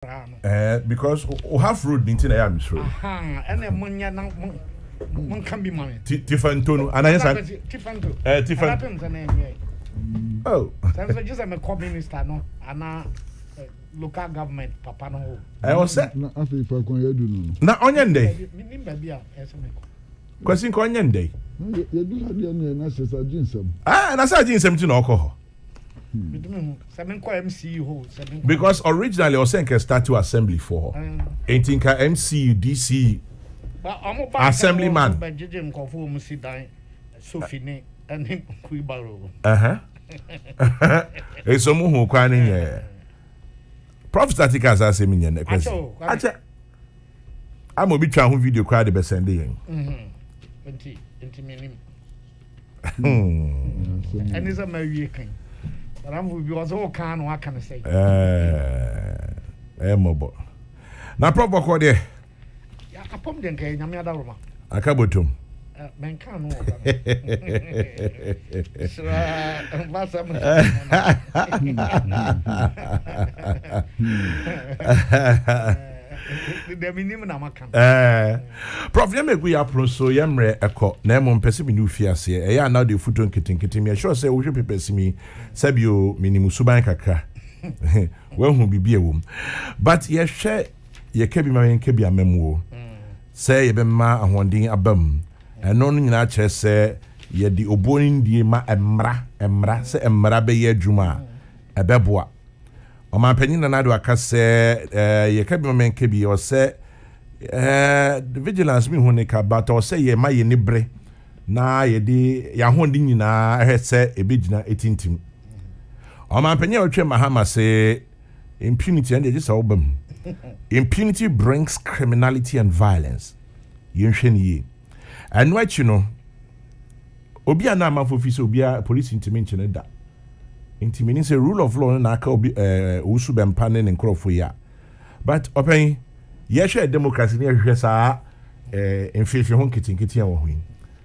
Because we have road meeting I am sure. And then one can be money. Tifantono, and I said Tifantono. Oh, just I'm a co-minister, no, and local government, Papa no. I was set. Not after if I can do. Not onion day. Question onion day. You do have the onion as a ginsem. And I said ginsem to alcohol. Because originally I was saying statue assembly for 18 MC DC assemblyman. It's a who can Prof static as I say me question. I'm a bit trying video crowd the best ending. And it's a American. But I'm was all kind what can I say? Mobile. Now, proper code there. Yeah, I pumped in Kenya. I cabotum. Man can't the minimum. Prof, you make we approach so yamre echo. Nemo pesi mi nufiase. Eya now the foot on kitten. Me sure say we should pesi mi. Sabio minimu suban kakra. Well, who be a womb. But ye share ye kebi ma kebi a memo. Say ye be ma ahondin abam. Eno no nyina che say ye di obonin die ma emra se emra be ye adwuma ebeboa. O man panyin na do aka say ye kebi ma kebi o say the vigilance me hu ne ka but o say ye ma ye ne bre na ye di ya hondin nyina ehse ebegina etintim. O man panyin o twa mahama say impunity and just obam. Impunity brings criminality and violence. Yenhwe ni and what you know, Obia na man for office Obia police intimation da. Intimation say rule of law na ka obi usu bempane ne nkrofo ya. But open ye share democracy ne hwehwe sa enfefe ho kitinkiti an wo hin.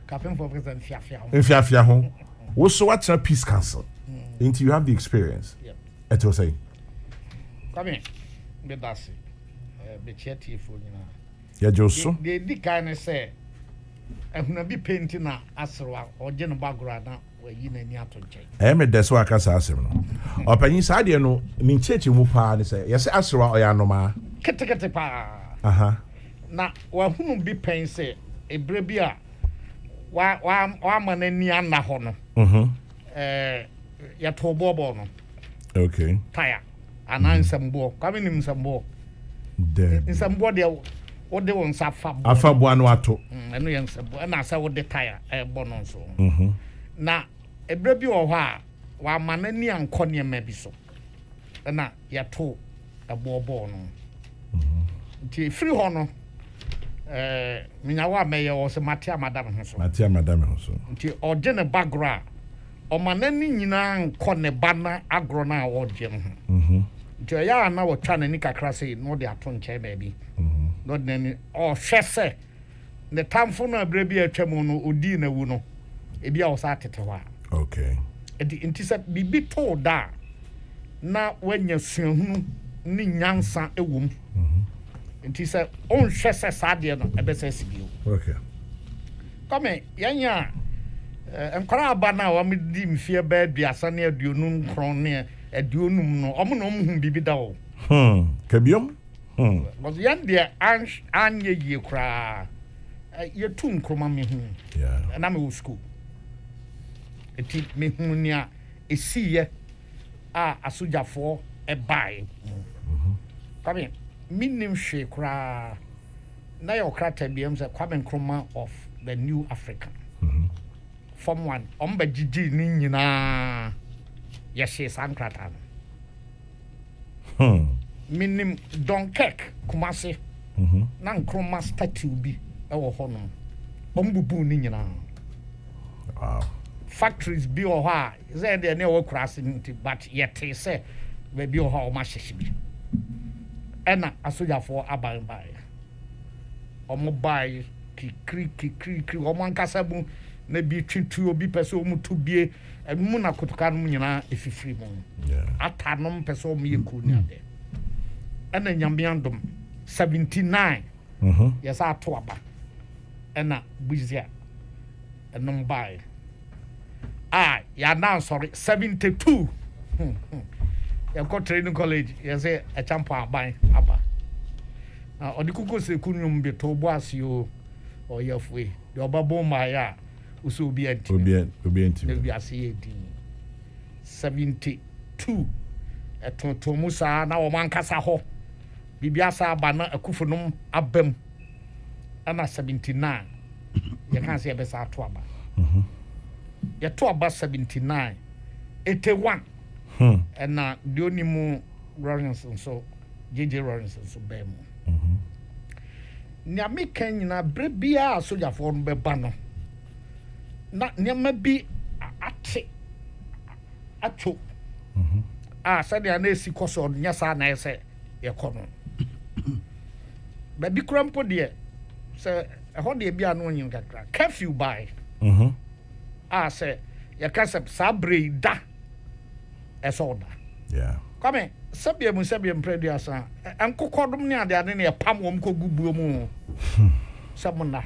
Captain for president fiafia. Fiafia ho. Wo so what peace council. Until you have the experience. Yep. It was say. Come in. Be dasi. Be chatty for you na. Ya joso. They di kind say ehuna bi painting na asrewa oje no background na wayi na ni ato nche Me deso aka sa asem no opanyin sa de no ni cheche mu pa ne say yes asrewa oya no ma kete pa na wa hunu bi pen say ebre bi a wa ma na ni ana ho no ya to bobo no okay tire ana nsambo kwame ni nsambo de nsambo de What they want Afabo anu ato. Enu yen sebo. Na say what the tire bono so. Na ebre bi wo ha wa manani anko ne ma bi so. Na ya to ebobo no. Nti free ho no minya wa meye wo se matia madam ho so. Matia madam ho so. Nti oje ne background o manani nyina anko ne bana agro na wo je no. Nti ya na wo twa nani kakra sei no de ato nche baby. Not then or shese the time for no brebi atwam no odi na wu no e bia wo sa tetewa okay enti se bibi to da na wanya suahunu ni nyansa ewum enti se on hwese sade no ebese sibio okay come yanya enkora aba na wa me di mfie ba aduasa ne aduonu nkron ne aduonum no omo no hu bibi da wo kabiom was yan there anye ye kra ye tu nkroma me hu yeah na me school eti me hu nia esiye asojafo e bai come minim hwe kra na your krata biem say kwame nkroma of the new African form 1 omba gigi ni nyina ye hwe sankrata minim Dunkirk Kumasi na nkroma statue bi e wo ho no ombubu ni nyina wow factories bi o ha ze de ne wo krase nti but yete se we bi o ha o ma hyehye bi ena asojafo aban bai omo bai kikri omo ankasa bu na bi twitu obi pese omu tubie emu na kotoka no nyina efifiri mu atanom pese omu yeku ni ade ɛna nyamiandom 79 yɛsa ato aba ɛna buzia ɛnom bae yɛana nsɔre 72 yɛkɔ training college yɛsɛ ɛkyampo aban aba ɔde kuko sɛ kunum bi to bo ase o ɔyɛfoe deɛ ɔbɛbɔ mmaeɛ a wosɛ obi antimi na bi ase yɛ din 72 ɛtontom mu saa na wɔn ankasa hɔ biribi asa aba na akufo nom abam ɛna 79 yɛka sɛ yɛbɛsa ato aba yɛto aba 79 81 ɛna deɛ onimu Lawrence nso JJ Lawrence nso bɛɛ mu nea meka nyina berɛ biara sogyafoɔ no bɛba no na nneɛma bi ate atwo sɛdeɛ na ɛsi kɔ so nyɛ saa na ɛsɛ yɛkɔ no baabi kora mpo deɛ sɛ ɛhɔ deɛ bi a no ɔnyin kakra curfew bae sɛ yɛka sɛ saa berɛ yi da ɛsɛ ɔda kwame sɛbea mprɛduasa nkokɔdom ne adeade ne yɛpam wɔm kɔgu buo mu sɛ mo nna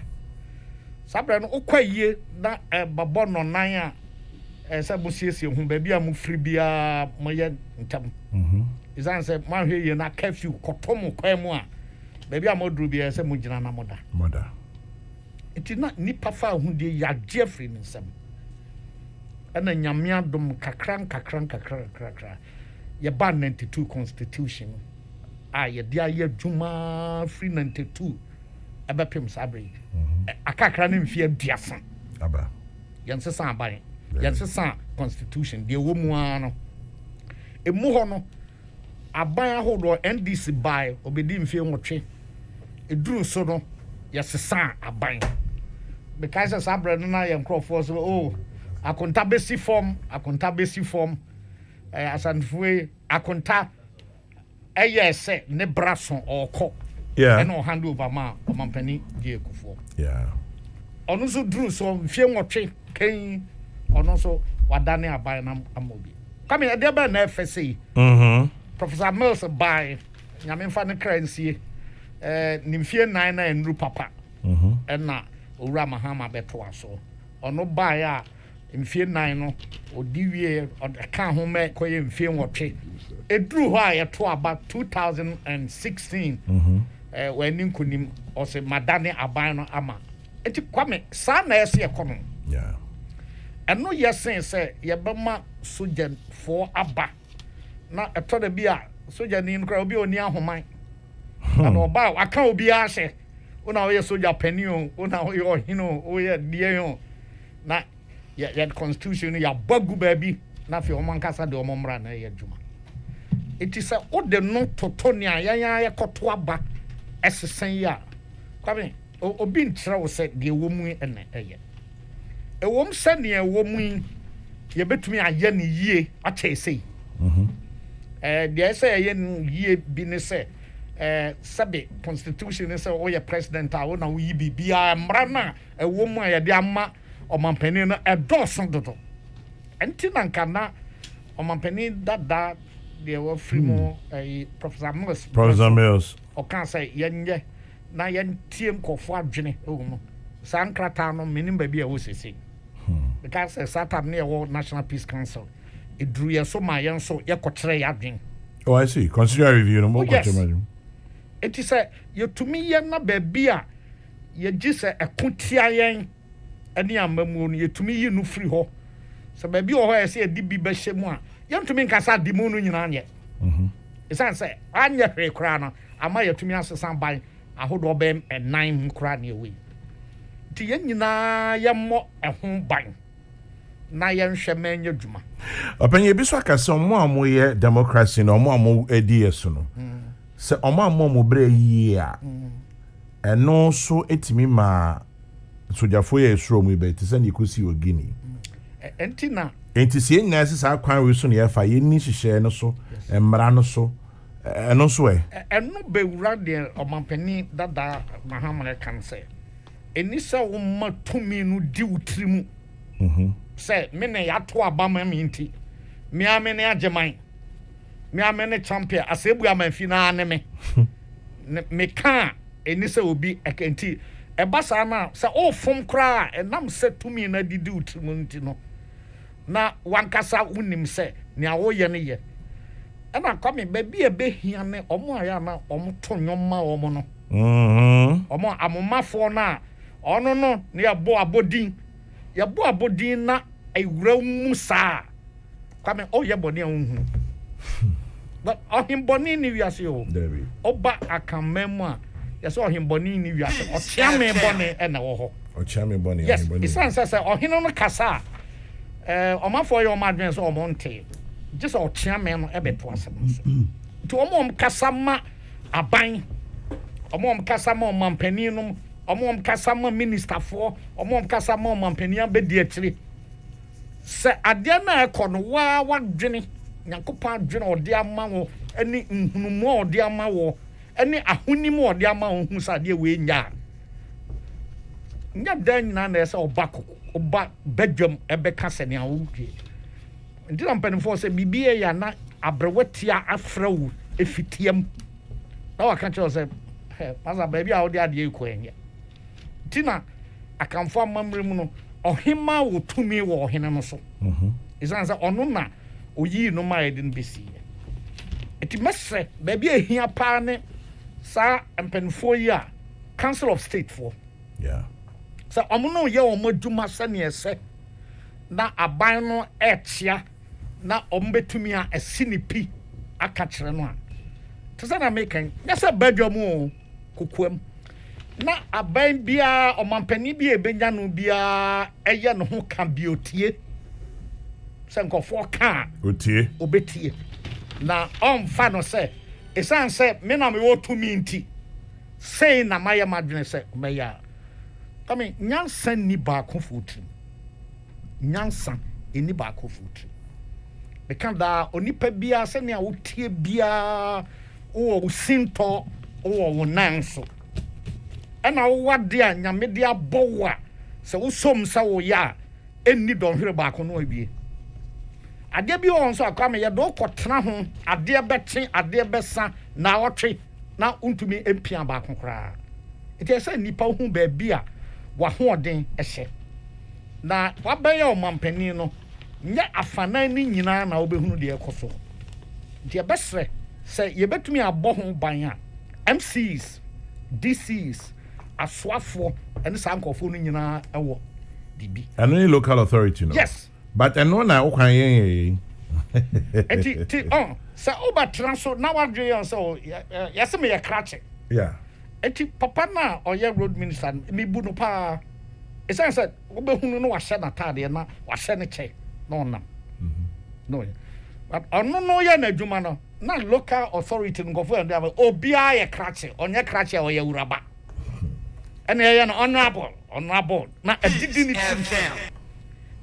saa berɛ no wokɔ yie na babɔ nɔnan a sɛ mo siesie ho baabi a mo firi biara moyɛ ntam ɛsiane sɛ moahwɛ yie na curfew kɔtɔ mo kwan mu a baabi a moduru biara sɛ mogyina na moda nti na nnipa fa ahodeɛ yɛagye afiri ne nsɛm ɛna nyame adom kakra yɛba 92 constitution yɛde ayɛ adwuma firi 92 ɛbɛpem saa berɛ akakra ne mfeɛ aduasa yɛnsesa aban yɛnsesa constitution deɛ ɛwɔ mu ara no ɛmu hɔ no aban ahodoɔ NDC bae obɛdi mfeɛ nwɔtwe ɛduru so no yɛsesa aban bɛkae sɛ saa berɛ no na yɛ nkurɔfoɔ so akonta bɛsi fam asanfoe akonta ɛyɛ sɛ ne bra so ɔkɔ ɛna ɔhand over ma ɔmampani gye ekufoɔ ɔno nso duru so mfie nwɔtwe kɛn ɔno nso wadane aban na ama obi kame ɛdeɛ bɛɛ na ɛfɛ sɛ yi Professor Mills bae nyame mfa ne kra nsie ne mfie 9 na ɛnuru papa ɛna owura mahama bɛtoa so ɔno bae a mfie 9 no odi wie ɔka ho mɛ kɔyɛ mfie nwɔtwe ɛduru hɔ a yɛto aba 2016 w'ani nkonim ɔsɛ madane aban no ama enti kwame saa na ɛsɛ yɛkɔ no ɛno yɛsen sɛ yɛbɛma sogyafoɔ aba na ɛtɔ da bi a sogyani no koraa obi a ɔni ahoman na ɔba a waka obiara hyɛ wona woyɛ sogya pani o wona woyɛ ɔhene o woyɛ deɛ o na yɛ constitution no yɛabɔ gu baabi na afei ɔmo ankasa de ɔmo mmra na ɛyɛ adwuma enti sɛ wode no toto nea yɛn yɛkɔto aba ɛsesan yi a kwame obi nkyerɛ wo sɛ deɛ ɛwɔ mu ɛna ɛyɛ ɛwɔm sɛ nea ɛwɔ mu yi yɛbɛtumi ayɛ ne yie akyɛ ɛsɛ deɛ ɛsɛ ɛyɛ no yie bi ne sɛ sɛbe constitution ne sɛ woyɛ president a wona woyi biribiara mmara no a ɛwɔ mu a yɛde ama ɔmampanin no ɛdɔɔso dodo ɛnti na nka na ɔmampanin dada deɛ wɔafiri mu Professor Mills ɔka sɛ yɛnyɛ na yɛntie nkɔfoɔ adwene ɛwɔ mu saa nkrataa no menim baabi a ɛwɔ sese because satam ne ɛwɔ National Peace Council ɛduru yɛ so ma yɛn nso yɛkɔkyerɛ yɛ adwene I see. Consider review no more. Yes. It is a yɛtumi yɛ na baabi a yɛgye sɛ ɛko tia yɛn ɛne amamu no yɛtumi yi no firi hɔ sɛ baabi wɔ hɔ yɛ sɛ yɛde bi bɛhyɛ mu a yɛntumi nkasa de mu no nyinaa nyɛ ɛsiane sɛ anyɛ hwee koraa no ama yɛtumi asesa ban ahodoɔ bɛyɛ 9 mu koraa ne ɛwɔ yi nti yɛn nyinaa yɛmmɔ ɛho ban na yɛnhwɛ ma nyɛ dwuma ɔpɛnyɛ bi so aka sɛ ɔmo a moyɛ democracy na ɔmo a mo adi yɛ so no sɛ ɔmo a mo brɛ yie a ɛno so etimi ma sogyafo yɛ esuro mu bɛ te sɛ ne kosi ogini enti sie nyinaa sɛ saa kwan we so ne yɛfa yɛni hyehyɛ no so mmara no so ɛno so ɛno bɛwura deɛ ɔmampani dada mahamane kan sɛ ɛni sɛ woma tumi no di wo tiri mu sɛ me ne yɛato aba ma me nti mea me ne agyeman me amene champion asebu amanfi na ne me ka eni se obi ekenti eba sa na se o fom kra enam se tumi na didi utimu nti no na wankasa unim se ne awoye ne ye ena kwame baby ebehia ne omo aya na omo to nyoma omo no omo amomafo na ono no ne yabo abodin na ewura mu saa kwame oye boni ahun but ohimboni ni wiase o oba akamemu a yesi ohimboni ni wiase ochiame boni ena wo ho ochiame boni yes isan say ohino no kasa omafo ye omadwen so omonte just ochiame no ebeto asem so to omom kasa ma aban omom kasa ma omampani no omom kasa ma minister for omom kasa ma omampani abedi akire se ade na ekono wa wadwene nyankopon adwene ode ama wo ani nhunumu ode ama wo ani ahonimu ode ama wo hu sade we nya dan na na ese oba bedwam ebeka sene awudwe ndira mpanifo se bibie ya na abrewatia afrawu efitiam na waka che se pasa baby a ode ade eko enye tina akamfo amamre mu no ohima wo tumi wo ohene no so isanza ono na oyi no ma edin besi eti mesre baby ehia pa ne sa mpanifo yi a council of state for so omuno ye omaduma sane ese na aban no etia na ombetumi a esinipi aka kire no a tsana mekan yesa badwamu kokoam na aban bia omampani bia ebenya no bia eye no ho ka biotie senkofo ka otie obetie na omfa no se esan se me na me wotumi nti sei na maye madwene se meya kame nyansa ni ba kofuti nyansa eni ba kofuti be kan da onipa bia se ne a wotie bia wo sinto wo nanso ena wo wade a nyamede abowa se wo som sa wo ya enni donhwere ba ko no abie ade bi won so akwa me ye do kotena ho ade beten ade besa na wotwe na untumi empia ba ko kra ite se nipa hu ba bia wa hoden ehye na wabeye omampani no nya afana ni nyina na obehunu de ekoso de besre se yebetumi abɔ ho ban a MCs DCs aswafo ene sankofo no nyina ewo dibi and any local authority no yes but eno na okwan yen eti se oba transo na wadwe yon so yase me ye krache eti papa na oye road minister mi bu no pa esan said obehunu no wahye na tade na wahye ne che na onam no but ono no ye na adwuma no na local authority ngofo and obia ye krache onye krache oye uraba ene ye na honorable na adidi ni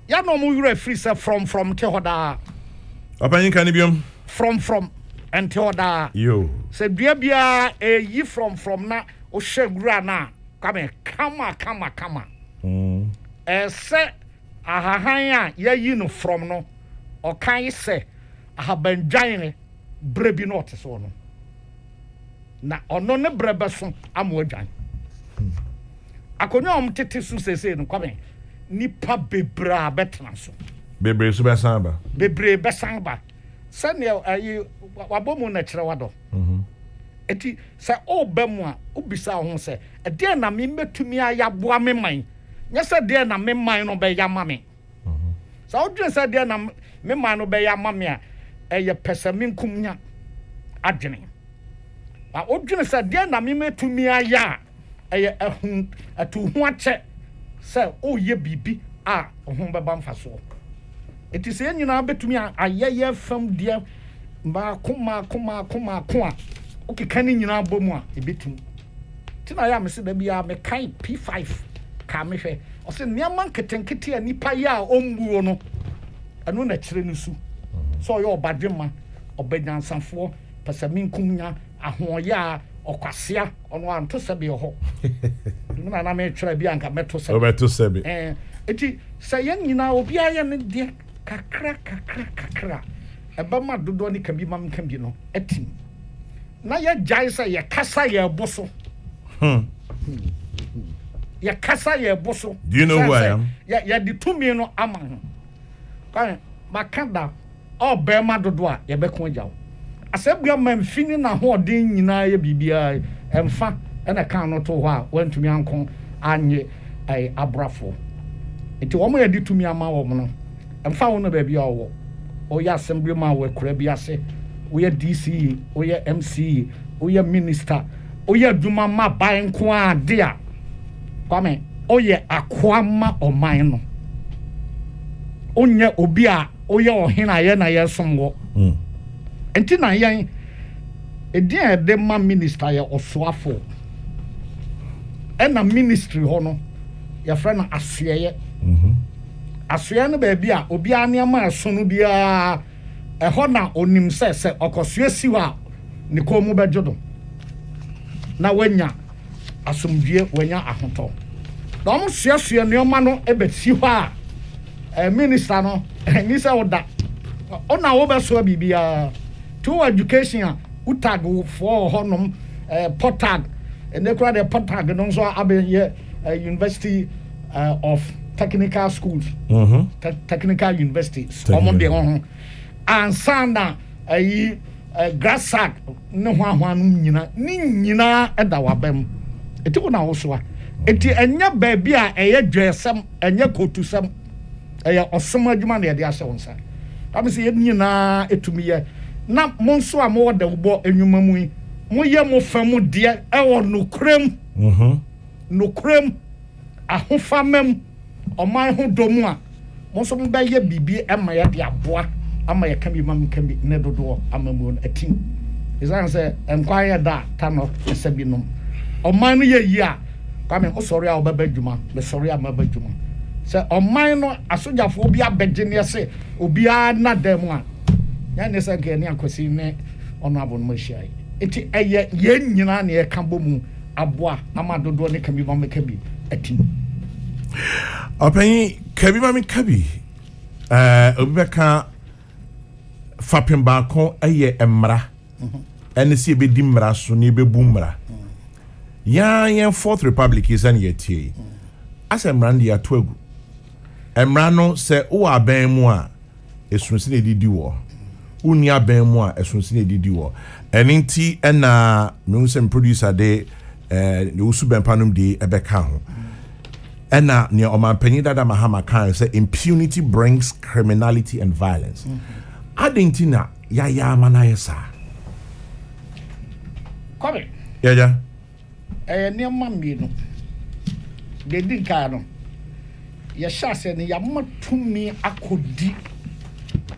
ya no mo yura free say from te hoda opanyin kan biom from ente hoda yo se dua bia yi from na o shegura na kama se ahahan a yayi no from no o kan se ahabandwan brebi no oteso no na ono ne brebe so amoadwan akonyo tete su sese no kwame nipa bebra betena so bebre su besan ba sane ayi wabomu na kire wado eti se obemu a obisa ho se de na me metumi ayaboa me man nya se de na me man no be yama me so odwen se de na me man no be yama me a eye pesaminkum nya adwene a odwen se de na me metumi aya eye ehun atu ho ache se oye bibi a ho beba mfaso eti se nyina betumi ayeye fam de ba kuma a okikani nyina bomu a ebetum tina ya mese da bia me kan P5 ka me hwe o se niam nketenkete a nipa ya ombuo no anu na kire nusu so yo obadwema obanyansafo pesaminkum nya ahoya okwasea ono anto sebe ho na me twere bia nka meto sebe obeto sebe eti se yen nyina obi aye ne de kakra ebama dodo ni kan bi mam kan bi no etim na ye jai say ye kasa ye boso ye kasa ye boso. Do you know who I am? Ya di tumi no ama ho kan makanda o bema dodo a ye beko agyaw asebua mamfini na ho odin nyina ye bibia emfa ena kan no to ho a wantumi ankon anye ai abrafo enti wo mo ye di tumi ama wo no emfa wo no ba bia wo oya assembly ma we kura bi ase oya DC oya MC oya minister oya duma ma ban ko ade a kwame oya akwama oman no onye obi a oya ohina ye na ye somwo enti na yan edin ede ma minister ye osoafo ena ministry ho no ya frɛ na asoye asoya no ba bia obi aneama aso no bia ɛhɔ na onim sɛ ɔkɔsoa si hɔ a ne kɔn mu bɛdwo do na wanya asomdwie wanya ahotɔ na ɔmo soa nneɛma no ɛbɛsi hɔ a minister no ni sɛ woda ɔna wobɛsoa bibia to education a utag for hɔnom potag ɛne kora de potag no nso abɛyɛ university of technical schools technical universities omo de ho ansana ayi grassak ne ho ahwanum nyina eda wabam eti ko na wo so a eti enya baabi a eye dwesem enya kotusem eye osoma adwuma na ye de ahyɛ wonsa am se ye nyina etumi ye na mo nso a mo da wo enwuma mu yi mo ye mo famu de e wo nokrem ahofamam oman ho domu a mo so mo ba ye bibi ema ye de aboa ama ye kan bi mam kan bi ne dodo amamu no atim izan se enkwan ye da ta no ese bi nom oman no ye yi a kwame o sori a obaba dwuma me sori a maba dwuma se oman no asojafo obi abegye ne se obi a na dem a ya ne se ke ne akosi ne ono abo no mahia eti eye ye nyina ne ye kan bomu aboa ama dodo ne kan bi mam kan bi atim Open Kabi Mami Kabi Obeka Fapin Balcon aye emra and see be dimra suni be boomra. Yan Fourth Republic is an yeti. As Emrandi a twegu. Emrano se o ben moi a sunsine di war. Unia ben moi a sunsine di war. And inti and musem producer de the Usuben Panum de Ebeka. And now, near Oman Penida Mahama Khan say impunity brings criminality and violence. Adintina, ya manayasa. Come. Yeah. Near Mamino. They did cano. Yasha and Yama to me, I could deep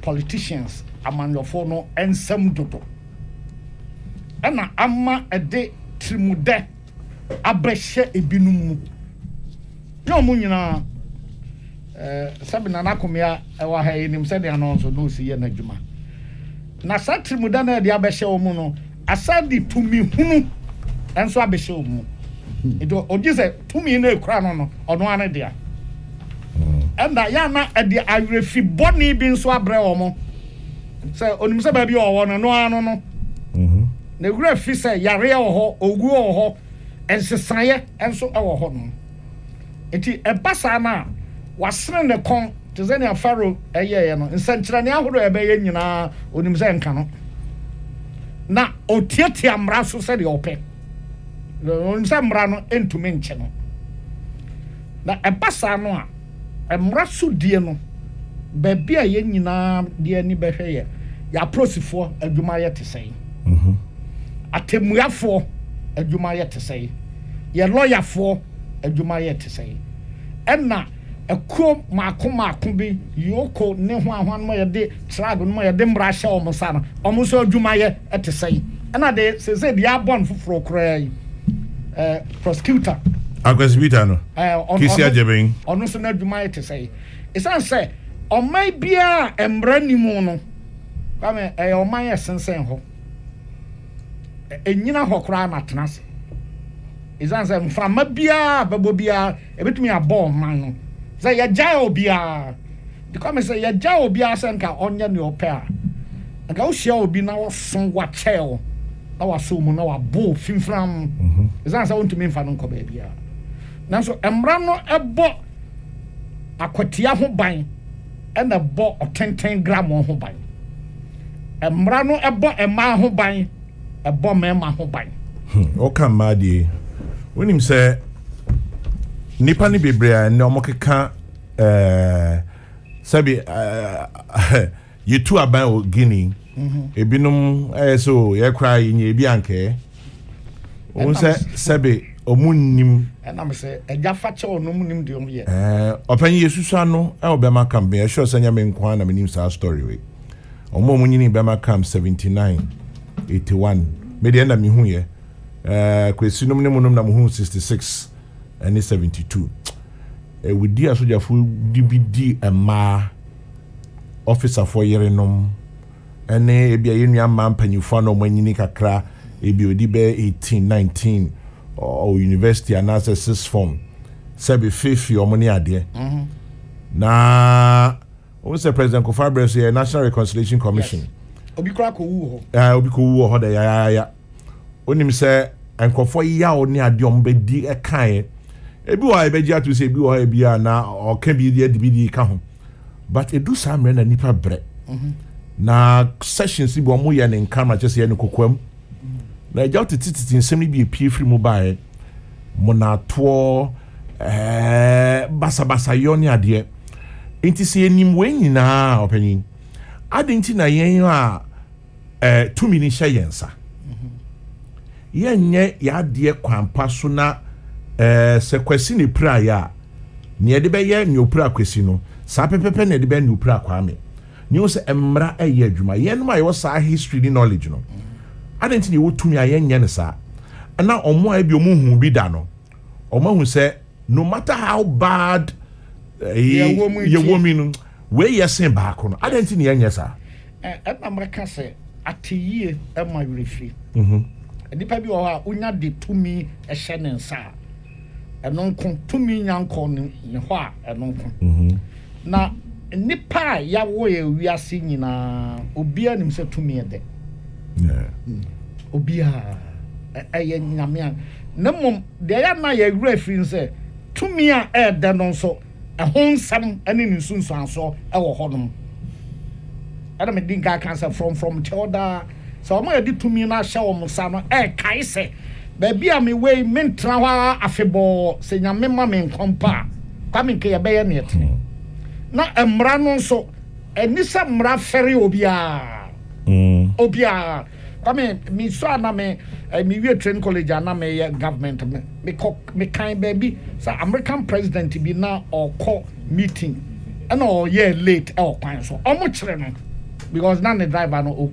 politicians among your phone and some dodo. And I'm a day trimude abeshe ebinum. No munyina sabi na nakomia ewa ha enim se de anonso no si ye na dwuma na satri da na de abehye omu no asadi tumi hunu enso abehye omu edo ogise tumi na ekura no ono ane dia enda ya na ede awerefi boni bi nso abre omo se onim se ba bi owo no ano no na ewura fi se yare oho ogu oho ensesaye enso ewo ho no eti ebasa na wasene ne kon tezeni afaro eyeye no nsankyira ne ahoro ebeye nyina onim se nka no na otiatia mra so se de ope onim se mra no entumi nche no na ebasa no a emra so die no baabi a ye nyina de ani behwe ya prosifo adwuma ye tesei atemuafo adwuma ye tesei ye lawyerfo adwuma ye tesei enna ekuo maako bi yoko ne ho ahwan mo ye de trag no mo ye de mra hye o mo sa no o mo so adwuma ye tesei enna de se de abon foforo krai prosecutor Agwesbita no kisi ajeben ono so na adwuma ye tesei isan se o mai bia emra nimu no kame o mai esensen ho enyina ho kra na tenase isan se mframa bia babo bia ebetumi abon man no say ya jai obia because me say ya jai obia senka onye ne opea Aga wo hia obi na wo son wa chel na wa so mu na wa bo finfram ezan sa wontu me mfa no nko ba bia nanso emra no ebo akwatia ho ban ena bo 10 gram ho ban emra no ebo ema ho ban ebo mema ho ban o kan ma die wonim se nipa ni bebre na omokeka sabi yetu aban o Guinea ebinom so ye cry nya ebi anke won se sabi omunnim and I'm say eja fache onum nim de om ye opanyi yesusa no e obema camp me sure say nya me nkwa na menim sa story we omo munyini bema camp 79 81 me de na me hu ye kwesinum ne munum na mu hu 66 and 72 we di asoja fu dibidi ema officer for yerenom ene ebia yenua ma mpanyifo na omanyini kakra ebi odi be 18 19 or university analysis 6 form sabi fifi omoni ade na o se president Kofabre say National Reconciliation Commission obi kra ko wu ho obi ko wu ho da ya onim se enkofo ya oni ade ombedi e kan ebi wa ebeji atu se ebi wa ebia na o kan bi de dibidi ka ho but edu samre na nipa bre na sessions bi omo ye ne nkama chese ye ne kokwam na eja tititi nsem bi epie free mobile monato basa yoni ade enti se enim we nyina opanyin adenti na yen a tumi ni hye yensa yenye ya de kwampa so na se kwasi ne pra ya ne ye de be ye ne opra kwasi no sa pepepe ne de be ne opra kwame ni o se emra eye adwuma yen ma yo sa history ni knowledge no adenti ne wotumi ayenye ne sa na omo a bi omo hu bi da no omo hu se no matter how bad ye woman no we yesen ba ko no adenti ne yenye sa America say atiye e ma refri nipa bi wo ha onya de tumi ehye ne nsa eno nko tumi nyanko ne ho a eno nko na nipa ya wo ye wiase nyina obi anim se tumi de obi a eye nyame na mom de ya na ye refri nse tumi a e de no so ehonsam ane ne sunsu anso e wo honom Adam dinka cancer from Choda. So my did to me na show musano kaise. Baby a me way mentra afebo se nya me mama kompa. Kwame ke be net. Na emra no so enisa mra fere obia. Obia. Kwame me so na me we train college na me government me kind baby so American president be na or call meeting. And all year late or kwan so omo kire no because now the driver no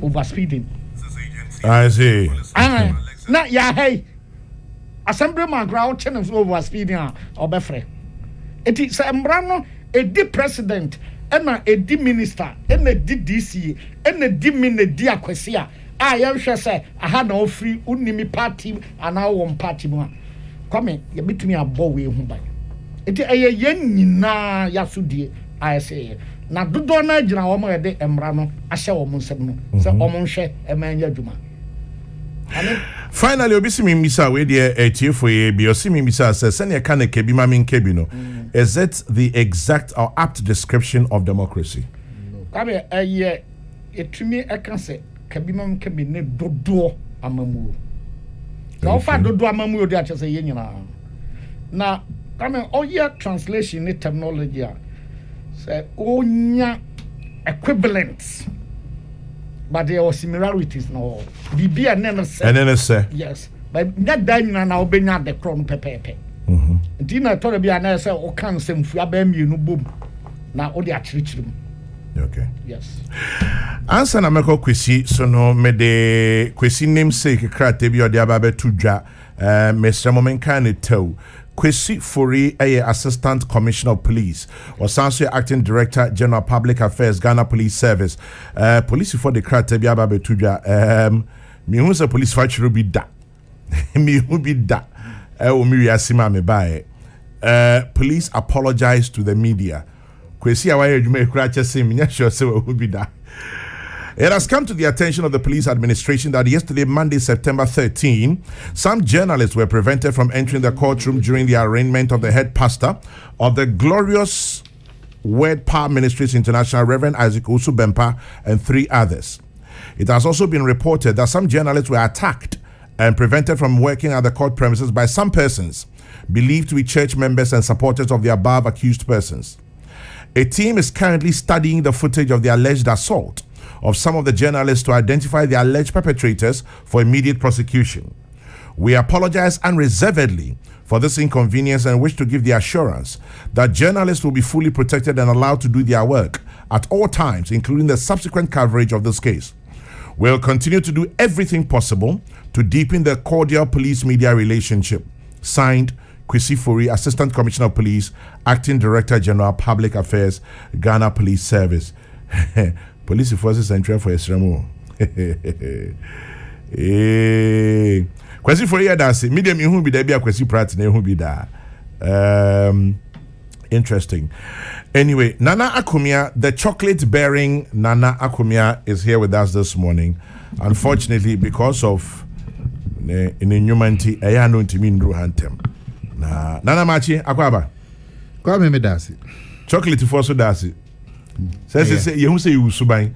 over speeding. I see. Na ya hey. Assemblyman crowd channels over speeding or befre. It is embrano a di president and a di minister and a di DC and a di minute di akwesia. I am sure say I had no free unimi party and our one party mo. Come you beat me a bow way home by. It is a yen na yasudi I say. Na dodo na gina wo ma de emra no ahye wo nsem no se o mo nhwe e ma nya adwuma finally obi simi misa we de etiefo ye bi o simi misa se ne ka ne kebi ma men kebi no is it the exact or apt description of democracy kabe etumi eka se kebi ma men kebi ne dodo amamu na ofa dodo amamu odi a chese ye nyina na kame oye translation ni terminology a say onya equivalent but there are similarities no bibia nene say yes but that dan na obenya de kron pepepe ntina to bia na say o kan semfu aba mienu bom na o de akirikirim okay yes answer na meko kwesi so no me de kwesi namesake krate bi o de aba betudwa Mr. Momenkane Tew Kwesi Fori Assistant Commissioner of Police or Sanso Acting Director General Public Affairs Ghana Police Service police for the crate bi aba betudwa me hu se police factory bi da me hu bi da o mi wiasima me bae police apologize to the media Kwesi awaye adwuma ekura chese me nya sure se wo bi da It has come to the attention of the police administration that yesterday, Monday, September 13, some journalists were prevented from entering the courtroom during the arraignment of the head pastor of the Glorious Word Power Ministries International, Reverend Isaac Usubempa, and 3 others. It has also been reported that some journalists were attacked and prevented from working at the court premises by some persons believed to be church members and supporters of the above accused persons. A team is currently studying the footage of the alleged assault of some of the journalists to identify the alleged perpetrators for immediate prosecution. We apologize unreservedly for this inconvenience and wish to give the assurance that journalists will be fully protected and allowed to do their work at all times, including the subsequent coverage of this case. We'll continue to do everything possible to deepen the cordial police-media relationship. Signed, Kwesi Fori, Assistant Commissioner of Police, Acting Director General, Public Affairs, Ghana Police Service. Police Forces Central for Esremo. Kwesi Fori adasi. Medium who be there be a Kwesi Pratt who be there. Interesting. Anyway, Nana Akumia, the chocolate-bearing Nana Akumia is here with us this morning. Unfortunately, because of inhumanity, I know to mean Hantem. Nana Machi, Akwaba. Kwame me dasi. Chocolate for so dasi. Says you say you subai.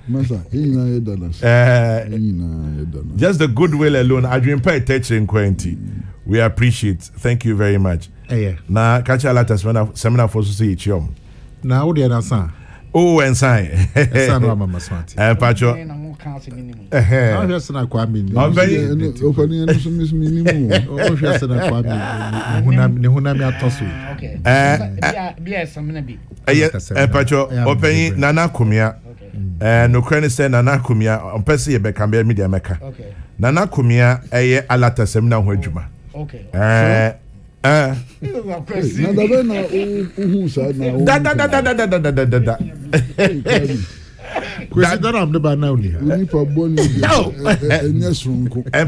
Just the goodwill alone, I dream pay attention quality. We appreciate. Thank you very much. Na catch a lot of seminar for society. Now the other son. Oh, and sign. Son of Mama Smart. And Pacho. I'm just not Kwame. I'm very opening minimum. Oh, just not Kwame. Hunamia Tosu. Okay. Yes, I'm gonna be. Pacho, opening Nana Kumia. And Ukraine said Nana Kumia on Percy Becambia Media Mecca. Okay. Nana Kumia, a alata seminar Wejuma. Okay. Da. And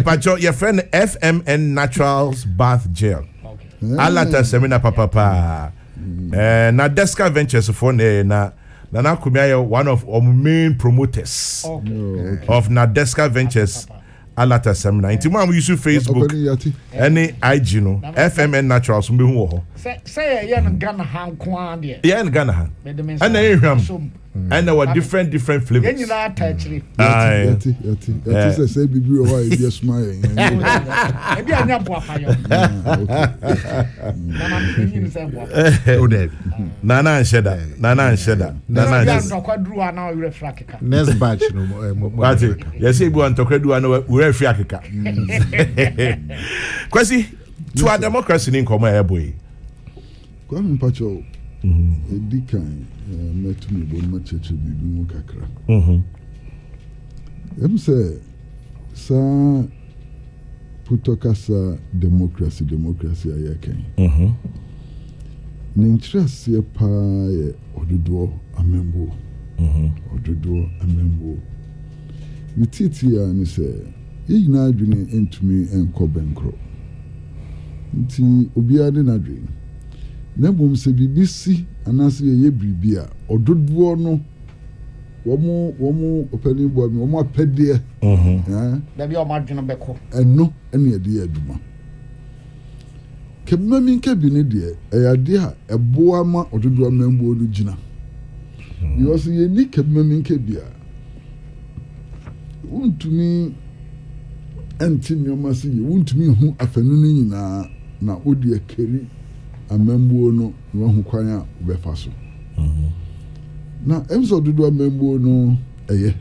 Pacho, your friend FMN Naturals Bath Gel. Alata seminar papa. Nadeska Ventures for na Nana Kumia, one of our main promoters of Nadeska Ventures. Alata seminar. Inti mo use Facebook, any IG no, FMN Naturals mbe hu ho. Say ya no Ghana han kwa de. Yeah, in Ghana han. And ehwam. And there were different flavors. Yen nyina touchly. Yati say bibi o wa e dey smile. E bi anya bo afa yo. Nana yin say bo. Oh David. Nana Sheda. Nana ndokwaduru ana o yure frakeka. Next batch no What? Yes, you want to do an we Africa. Kwesi, to our democracy in Koma boy. Kwame Pacho. Edikan met me bon church bibi mu kakra. Say sa putokasa democracy ayakan. N'interest ye pa ye ododo amembo. The titia ni say ye na adwene entumi enko benkro. Nti obiade na adwene. Na bom se bibisi anase ye bribia ododo no womo opani bo mi womo apede Da bi o ma adwene beko. Eno ene ye adwuma. Kebma mi bi ne de eyade a eboa ma ododo amembo no gina. You also ye ni kebma mi bia. Untumi enti nyoma se ye untumi hu afanu ni nyina na odi akeri amembo no no hu kwan a obefa so. Na emso dodo amembo no eye.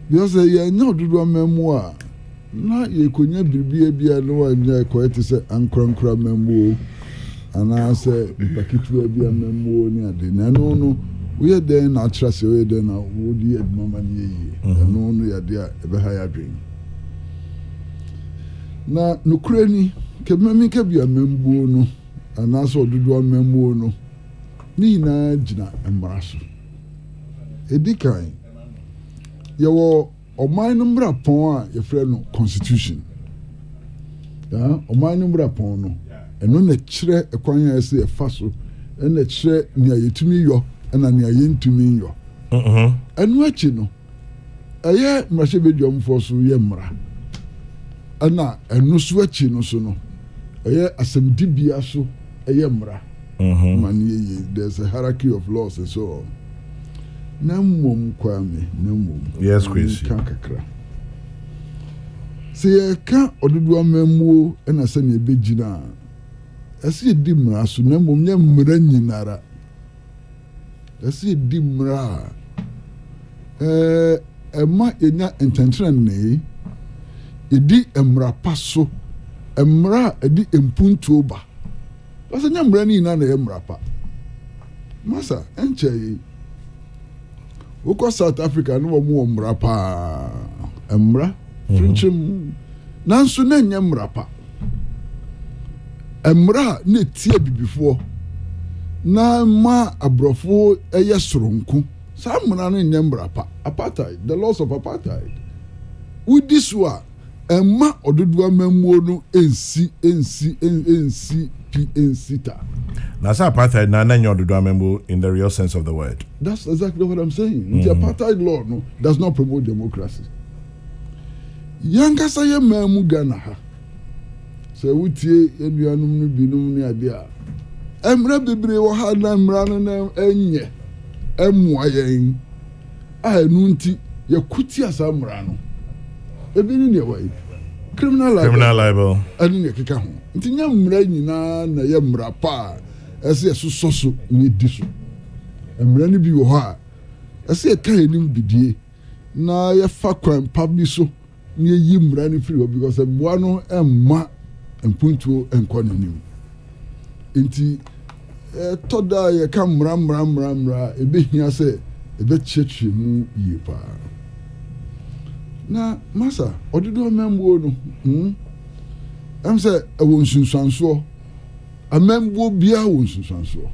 Because ye nya dodo amembo a na ye konya bibia bia no anya kwete se ankronkra amembo ana se pakitu bia amembo ni ade na no we den na trust we den na wodi admama ni yi no ya de a ebe ha ya dwen na nukurani kememi bia amembo no ana so dodo amembo no ni na gina embraso edikan yewo oman no mbra pon a ye frɛ no constitution ya oman no mbra pon no eno na kyerɛ ekwan ya se e fa so ena kyerɛ ni ayetumi yo ena ni ayentumi yo ɛno akyi no ɛyɛ mmarahyɛbadwamfoɔ so yɛ mmara ɛna ɛno so akyi no so no ɛyɛ asɛmdibea so ɛyɛ mmara ma no yɛyɛ there's a hierarchy of laws and so on na mmom kwame na mmom yes kwesi ka kakra sɛ yɛka ɔdodo amammuo ɛna sɛnea ɛbɛgyina a ɛsɛ yɛdi mmara so na mmom nyɛ mmara nyinara ɛsɛ yɛdi mmara a ɛma yɛnya ntɛntenenee yɛdi mmara pa so mmara a ɛde mpuntuo ba ɔsɛ nyɛ mmara no nyinaa na ɛyɛ mmara pa masa ɛnkyɛ yi wokɔ South Africa ne wɔn wɔ mmara paa mmara frinkyim nanso na nyɛ mmara pa mmara na etie bibifoɔ na ma aborɔfo ɛyɛ soronko saa mmara no nyɛ mmara pa apartheid the laws of apartheid wodi so a ɛma ɔdodo amammuo no ensi ta. Now, say apartheid na nyɛ ɔdodo amammuo in the real sense of the word. That's exactly what I'm saying. The apartheid law no does not promote democracy. Yankasa yɛ mamu Ghana ha. Sɛ wotie anuanom no binom ne ade a mmara bebree wɔ ha na mmara no na ɛnyɛ ɛmmoa yɛn a ɛno nti yɛkuti asa mmara no ebi ne deɛ wɔyɛ criminal libel ɛne ne keka ho nti nya mmara nyinaa na yɛ mmara pa a ɛsɛ yɛsosɔ so ne di so mmara no bi wɔ hɔ a ɛsɛ yɛka yɛnim bidie na yɛfa kwan pa bi so na yɛyi mmara no firi hɔ because mmoa no ɛmma mpuntuo nkɔ n'anim nti ɛtɔ da yɛka mmara ɛbɛhia sɛ ɛbɛkyerɛkyerɛ mu yie paa na masa ɔdodo amambuo no ɛm sɛ ɛwɔ nsunsuansoɔ amambuo biara wɔ nsunsuansoɔ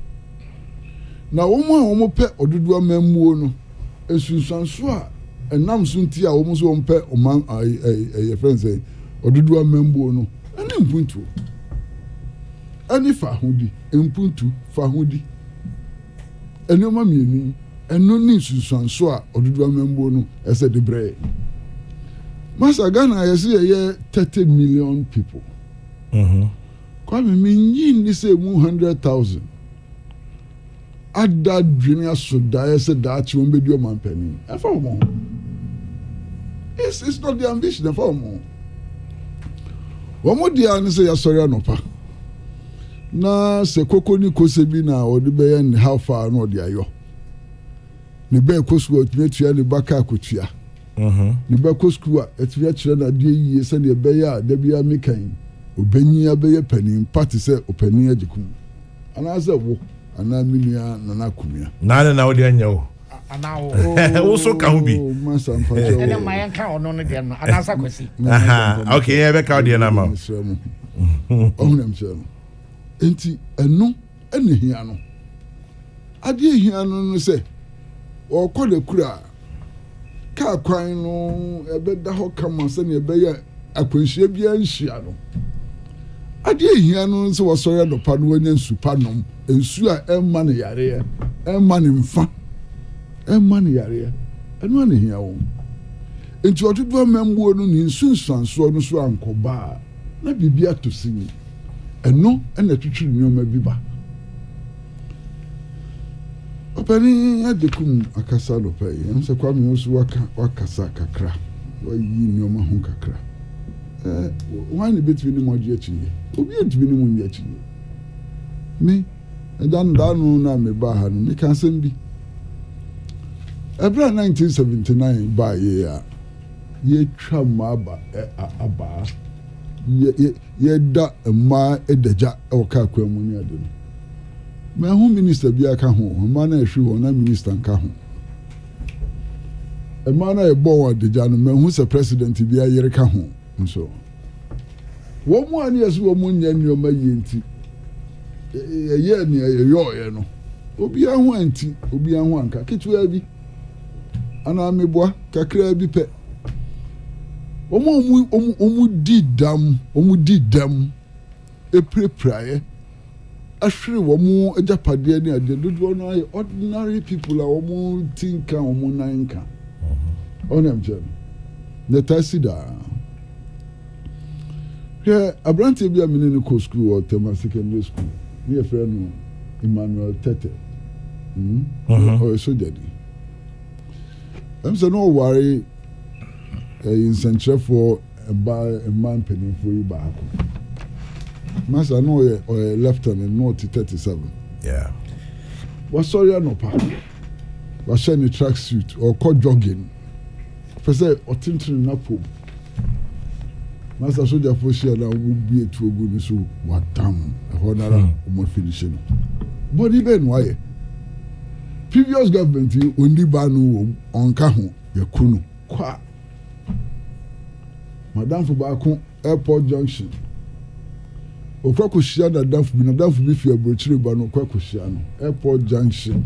na wɔn a wɔn pɛ ɔdodo amambuo no nsunsuansoɔ a ɛnam so nti a wɔn nso wɔn pɛ ɔman ɛyɛ fɛn sɛ ɔdodo amambuo no ɛne mpuntuo ɛne fahodi mpuntu fahodi ɛnneɛma mmienu ɛno ne nsunsuansoɔ a ɔdodo amambuo no ɛsɛ de brɛ masa Ghana yɛsɛ yɛyɛ 30 million people kwame menyi ni sɛ mu 100,000 ada dwene aso daeɛ sɛ daakye wɔn bɛdi ɔman panin ɛfa wɔn ho it's not the ambition ɛfa wɔn ho wɔn deɛ ne sɛ yɛasɔre anɔpa na sɛ koko ni kose bi na ɔde bɛyɛ ne how far na ɔde ayɔ ne bɛɛ kɔ sukuu ɔtumi atua ne ba kaa kotua ne bɛɛ kɔ sukuu a ɛtumi akyerɛ na adeɛ yie sɛdeɛ ɛbɛyɛ a dabi amekan obenyin abɛyɛ panin pati sɛ opanin agye kum anaasɛ wo anaa minua nana kumia na na ɔde anya wo ana wo so ka ho bi masa mpacho ene ma yɛn ka ɔno no deɛ no anaasa kwasi okay yɛ bɛka ɔde na ma ɔhunam sɛ no enti ɛno ɛne hia no adeɛ hia no sɛ ɔkɔ de kura kaa kwan no ɛbɛda hɔ kama sɛnea ɛbɛyɛ akwanhyia biara nhyia no adeɛ hia no sɛ wɔsɔre adɔpa no wɔanya nsu pa nom nsu a ɛmma ne yareɛ ɛmma ne mfa ɛmma ne yareɛ ɛno ane hia wɔn enti ɔdodo amambuo no ne nsu nsuansoɔ no so ankɔbaa na biribi ato sinyi ɛno ɛna twitwiri nneɛma bi ba ɔpɛni adekum akasa dɔpɛ yi ɛn sɛ kwame nso wakasa kakra wayi nneɛma ho kakra wɔn ne betumi ne mu agye akyinye obi etumi ne mu nye akyinye me ɛdan dano na me ba ha no me ka nsɛm bi ɛbra 1979 ba yɛ a yɛtwa mmaa aba yɛda mmaa ɛdagya ɛwɔ kaa kwan mu ne ade no mɛho minister bi aka ho mmaa na ɛhwe wɔn na minister nka ho mmaa na ɛbɔ wɔn adagya no mɛho sɛ president bi ayere ka ho nso wɔn mu a ne yɛsɛ wɔn mu nyɛ nneɛma yie nti ɛyɛ nea yɛyɔɔyɛ no obiara ho anti obiara ho anka ketewa bi anaa meboa kakra bi pɛ wɔn di dam epirapraeɛ ahwere wɔn agyapadeɛ ne adeɛ dodoɔ no ayɛ ordinary people a wɔn ti nka wɔn nan nka ɔnam kyɛn na taasi daa hwɛ aberanteɛ bi a mene ne kɔ school wɔ tema secondary school ne yɛ frɛ no Emmanuel Tete ɔyɛ sogya di ɛm sɛ na ɔware nsɛnkyerɛfoɔ mmaa mpanimfoɔ yi baako masa na ɔyɛ lieutenant na ɔte 37 wasɔre anɔpa wahyɛ ne track suit ɔkɔ jogging pɛ sɛ ɔtentene n'apom masa sogyafoɔ hyia na wɔbue tuo gu ne so wadam ɛhɔ nara wɔn finish no bɔde bɛn no ayɛ previous government yi ondi ba no wɔ ɔnka ho yɛku no kwa madamfo baako airport junction okwa kohyia na damfo bi fi aburokyire ba no okwa kohyia no airport junction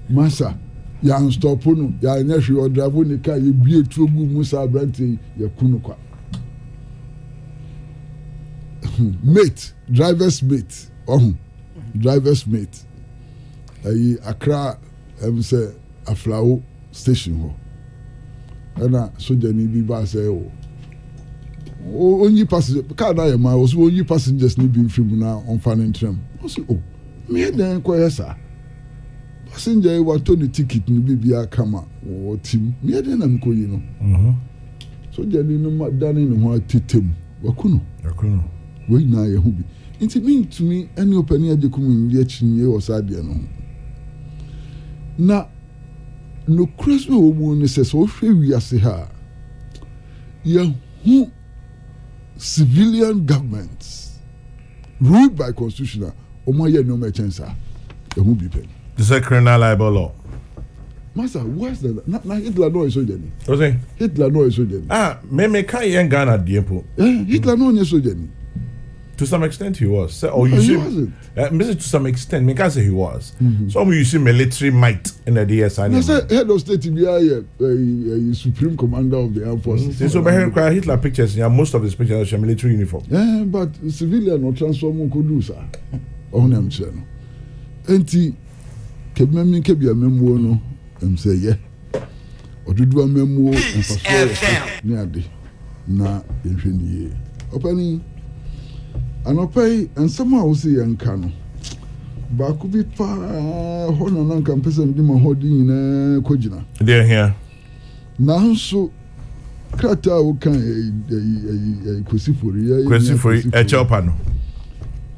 masa yan stop no ya nya hwe odravo ne ka ye bie tuo gu mu sa abrante yɛku no kwa mate driver's mate driver's mate ayi Accra say Aflao station ho ana soja ni bi ba say only passenger car na yema was only passengers ni bi mfiri mu na on fan tram o say me dan ko yesa passenger wa to ni ticket ni bi bia kama o tim me dan na mko yi no soja ni no dani ni ho atitem wakuno we na ye hu bi nti mean to me any opani ajekum ni akyinie o sa de no na no Christmas wo ni se so hwe wiase ha ye hu civilian governments ruled by constitutional omo ye no merchansa ye hu bi pen this is criminal libel law masa what's that na Hitler no so jeni o say Hitler no so jeni me kan yen Ghana diepo Hitler no so jeni. To some extent he was. So, or you see, to some extent, me can say he was. Some you see military might in the DSI. He said head of state to be a supreme commander of the armed forces. So, by Hitler pictures, yeah, most of his pictures are military uniform. Yeah, but civilian or transform could do so. On them channel. Enti, kebme kebi a memoir no, say yeah. Or do a memoir and for near the na infinity. Opening. Anɔpɛ nsɛm a wosi yɛn ka no baako bi paa hɔ na nanka mpɛsɛ mde ma hɔ de nyinaa kɔgyina deɛ hia nanso krataa a woka kosifori ɛkyɛwpa no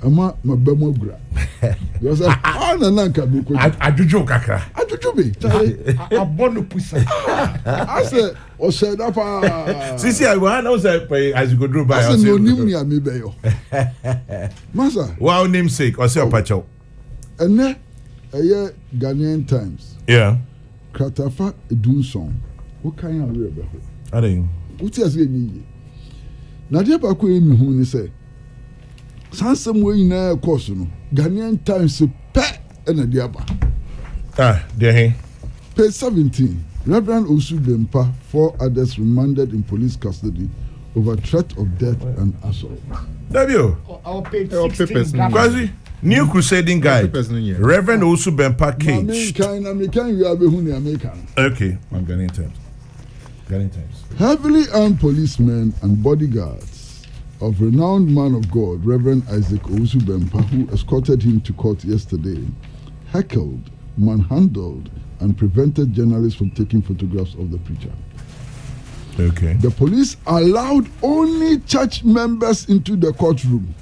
ama maba mu agura yɛsɛ na nanka bɛkɔgyi adwodwo kakra adwodwo bi abɔ no pusa asɛ ɔhyɛ da paa sisi awa na ɔsɛ as you go through by asɛ no nim ni ame bɛyɔ masa wow namesake ɔsɛ ɔpakyɛw ɛnɛ ɛyɛ Ghanaian Times kratafa edunson wokan awerɛ bɛhɔ adɛn wote ase ɛni yie na deɛ baako ɛmi hu ni sɛ sansɛm wɔ nyinaa ɛkɔ so no Ghanaian Times pɛ ɛna de aba deɛ he page 17 Reverend Osu Bempa, 4 others remanded in police custody over threat of death and assault. W. Our page 16. Quasi New Crusading Guide. Reverend Osu Bempa caged. Okay, I'm Ghanaian Times. Heavily armed policemen and bodyguards of renowned man of God, Reverend Isaac Osu Bempa, who escorted him to court yesterday, heckled, manhandled, and prevented journalists from taking photographs of the preacher. Okay. The police allowed only church members into the courtroom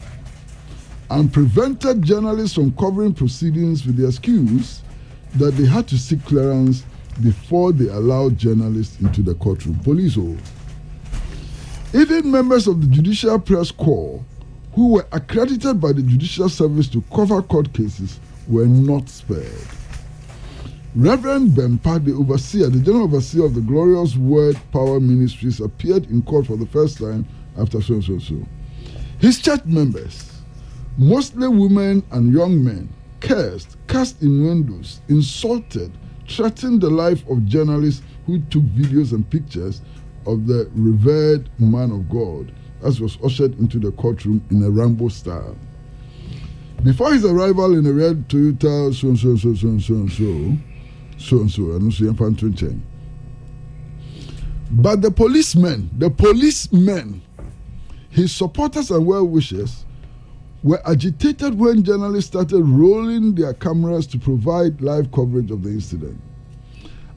and prevented journalists from covering proceedings with the excuse that they had to seek clearance before they allowed journalists into the courtroom. Police, even members of the Judicial Press Corps who were accredited by the Judicial Service to cover court cases were not spared. Reverend Bempa, the general overseer of the Glorious Word Power Ministries, appeared in court for the first time after so. His church members, mostly women and young men, cursed, cast in windows, insulted, threatened the life of journalists who took videos and pictures of the revered man of God, as was ushered into the courtroom in a Rambo style. Before his arrival in a red Toyota, but the policemen, his supporters and well-wishers, were agitated when journalists started rolling their cameras to provide live coverage of the incident.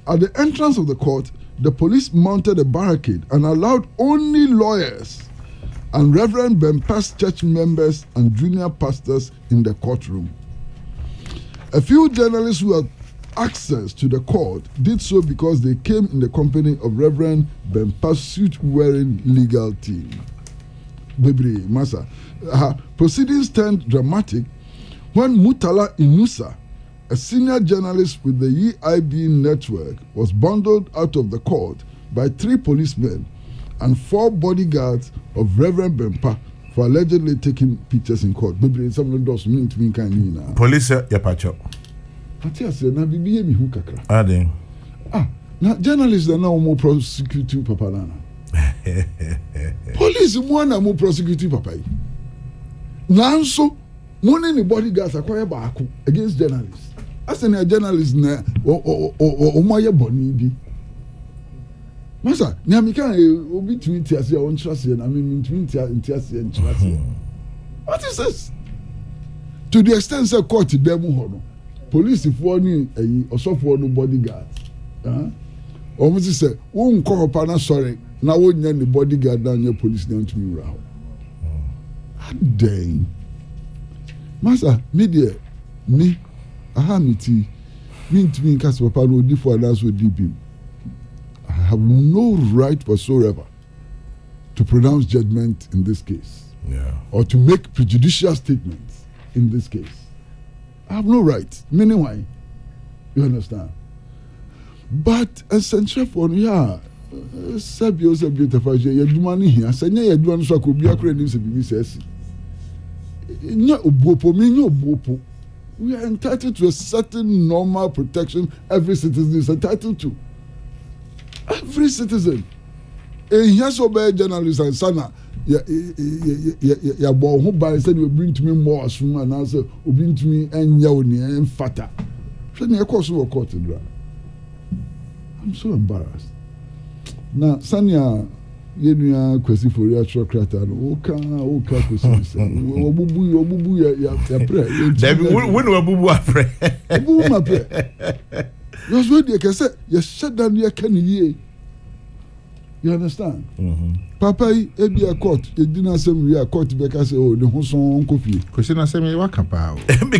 At the entrance of the court, the police mounted a barricade and allowed only lawyers and Reverend Bempa's church members and junior pastors in the courtroom. A few journalists who had access to the court did so because they came in the company of Reverend Bempa's suit-wearing legal team. Bebre Masa. Proceedings turned dramatic when Mutala Inusa, a senior journalist with the EIB network, was bundled out of the court by 3 policemen and 4 bodyguards of Reverend Bempa for allegedly taking pictures in court. Some of those mean to me kind police yapacho. Ati ase na bibi mi hu kakra. Ade. Na journalists are now more prosecuting papa nana. Police mo na mo prosecuting papa yi. Nanso mo ne bodyguards akwaya baako against journalists. Ase na journalists na o mo ye boni bi. Masa, ni amika obi tumi ti ase on trust na me tumi ti ase en trust. What is this? To the extent say court dem ho no. Police for ni osofo no bodyguard. Omo ti say won ko pa na sorry na won nya ni bodyguard na nya police na ntumi wura ho. Dang. Masa, media me ahamiti me ntumi nka so papa no odi for na so deep him. I have no right whatsoever to pronounce judgment in this case, or to make prejudicial statements in this case. I have no right. Meaning why? You understand? But essential for Sabio beautiful. You do money here. Say you do so could be a credit to be says. No bopo me no bopo. We are entitled to a certain normal protection every citizen is entitled to. Every citizen. And here's a journalist and sana. Ya bo who by said you bring to me more assume and answer will bring to me and yaoni and fata. I'm so embarrassed. Now, Sanya, you question for your chocrata. Oka question. Obubu ya pray. David, when Obubu pray? Obubu ma pray. That's what they can say. You shut down your can ye. You understand? Papa, it be a court. You didn't say we are court because oh, the whole song coffee. Question I say me what about? Can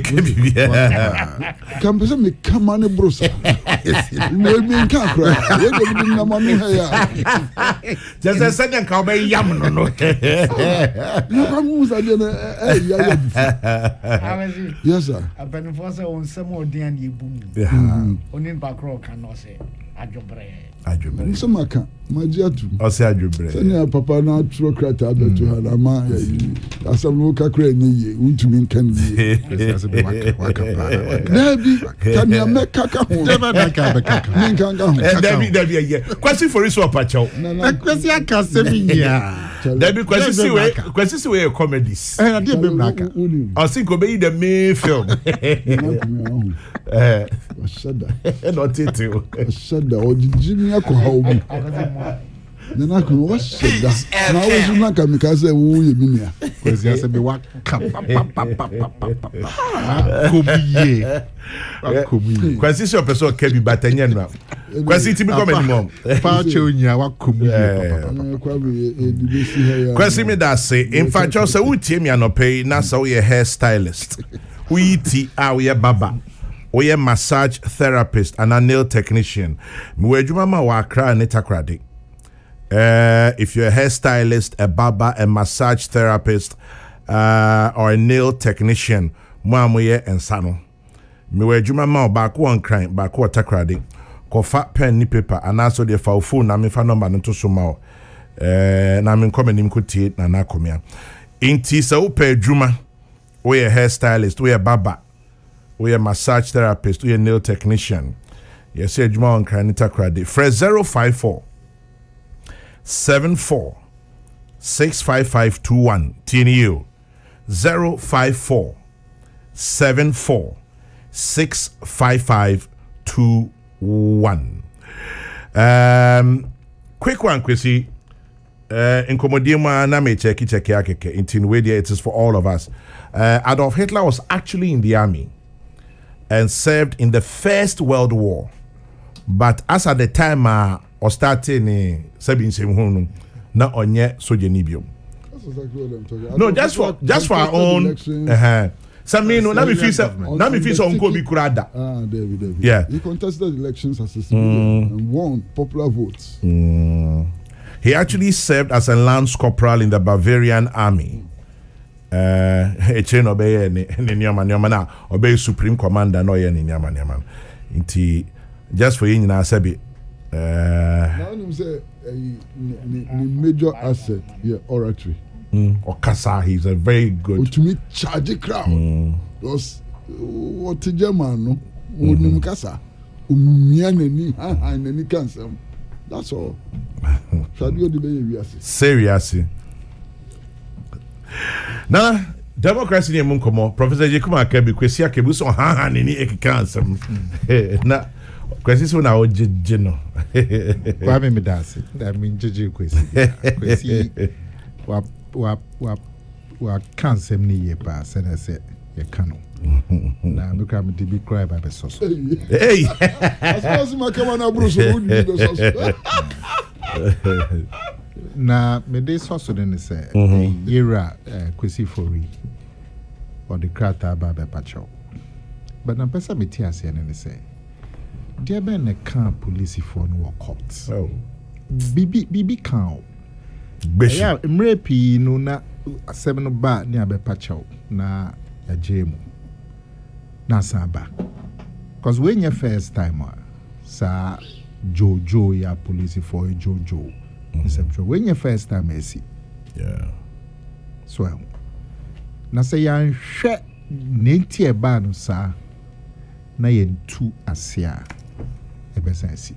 person me come on bros. Maybe can't cry. You didn't know money here. Just a second come by yam no. No come use again. Yes sir. A benefit on some more than you boom. Only backrow cannot say ajobre. Samaka, Majiatu. I say ajobre. Sanya papa na trocrata to Halama. Asam loka krenye, untumi can ye. Debbie, can you make kaka? Never Debbie, question for you, Pacho. Question I can't say me. Debbie, question way comedies. I did be black. I think obey the main film. Shada. Not it. Shada or Jimmy Akohome. Then I can watch that. Now, was not coming because they will be here. Because you said, be what? Question your person can be Batanian now. Question to become anymore. Pachonia, what could be? Question me that say, in fact, just a would team you no pay, now so you're hairstylist. We we are baba. We are massage therapist and a nail technician. We jumama wa kra netakrade. If you're a hairstylist, a barber, a massage therapist, or a nail technician, muamuye and sano. We jumama back one crime, back what takrade. Kofa pen ni paper and also the phone na me fa number no to so ma. Na me come nim kuti na na komia. Inti sa upe juma. We a hairstylist, we a barber. We a massage therapist, we a nail technician. You say Juma on Kranita Kradi. Fresh 054 74 65521. TNU 054 74 65521. Quick one, Chrissy. In Komodima, na me check in way it is for all of us. Adolf Hitler was actually in the army and served in the First World War. But as at the time was starting in na onye soje nibium. That's exactly what I'm talking about. No, just for our own. Samino, na me feel so unko bi kurada. David. Yeah. He contested elections as a civilian and won popular votes. He actually served as a lance corporal in the Bavarian army. Chain obey na obey supreme commander no ye nyama. Inti just for you na sabi now him say the major asset oratory. Okasa, he's a very good. To me, charge a crowd. Because what the German no, unim kasa, umianeni, any cancer. That's all. Shall you the baby? Seriously. Now, democracy in Munkomo, Professor Jekuma Kebi, Kwesia Kebuso, any cancer. Na, Kwesi so na ojino. Kwame Medasi. That means Jeju Kwesi. Wa cancer ni ye pa said I said ye cano. Na me come to be cry by the sauce. Hey. As my camera Bruce would need the sauce. Na me de sauce then say era Kwesi Fori or the crata baba pacho. But na pesa me tia say and say there been a camp police for no court. Oh. Bibi can. Yeah, mrepi no na 7 ba ni abepacho na ajemu na saba. Cause when your first time sa Jojo ya police for Jojo. When your first time see. Yeah. So na say yan hwe nenti e ba no sa na yen tu asia ebesansi.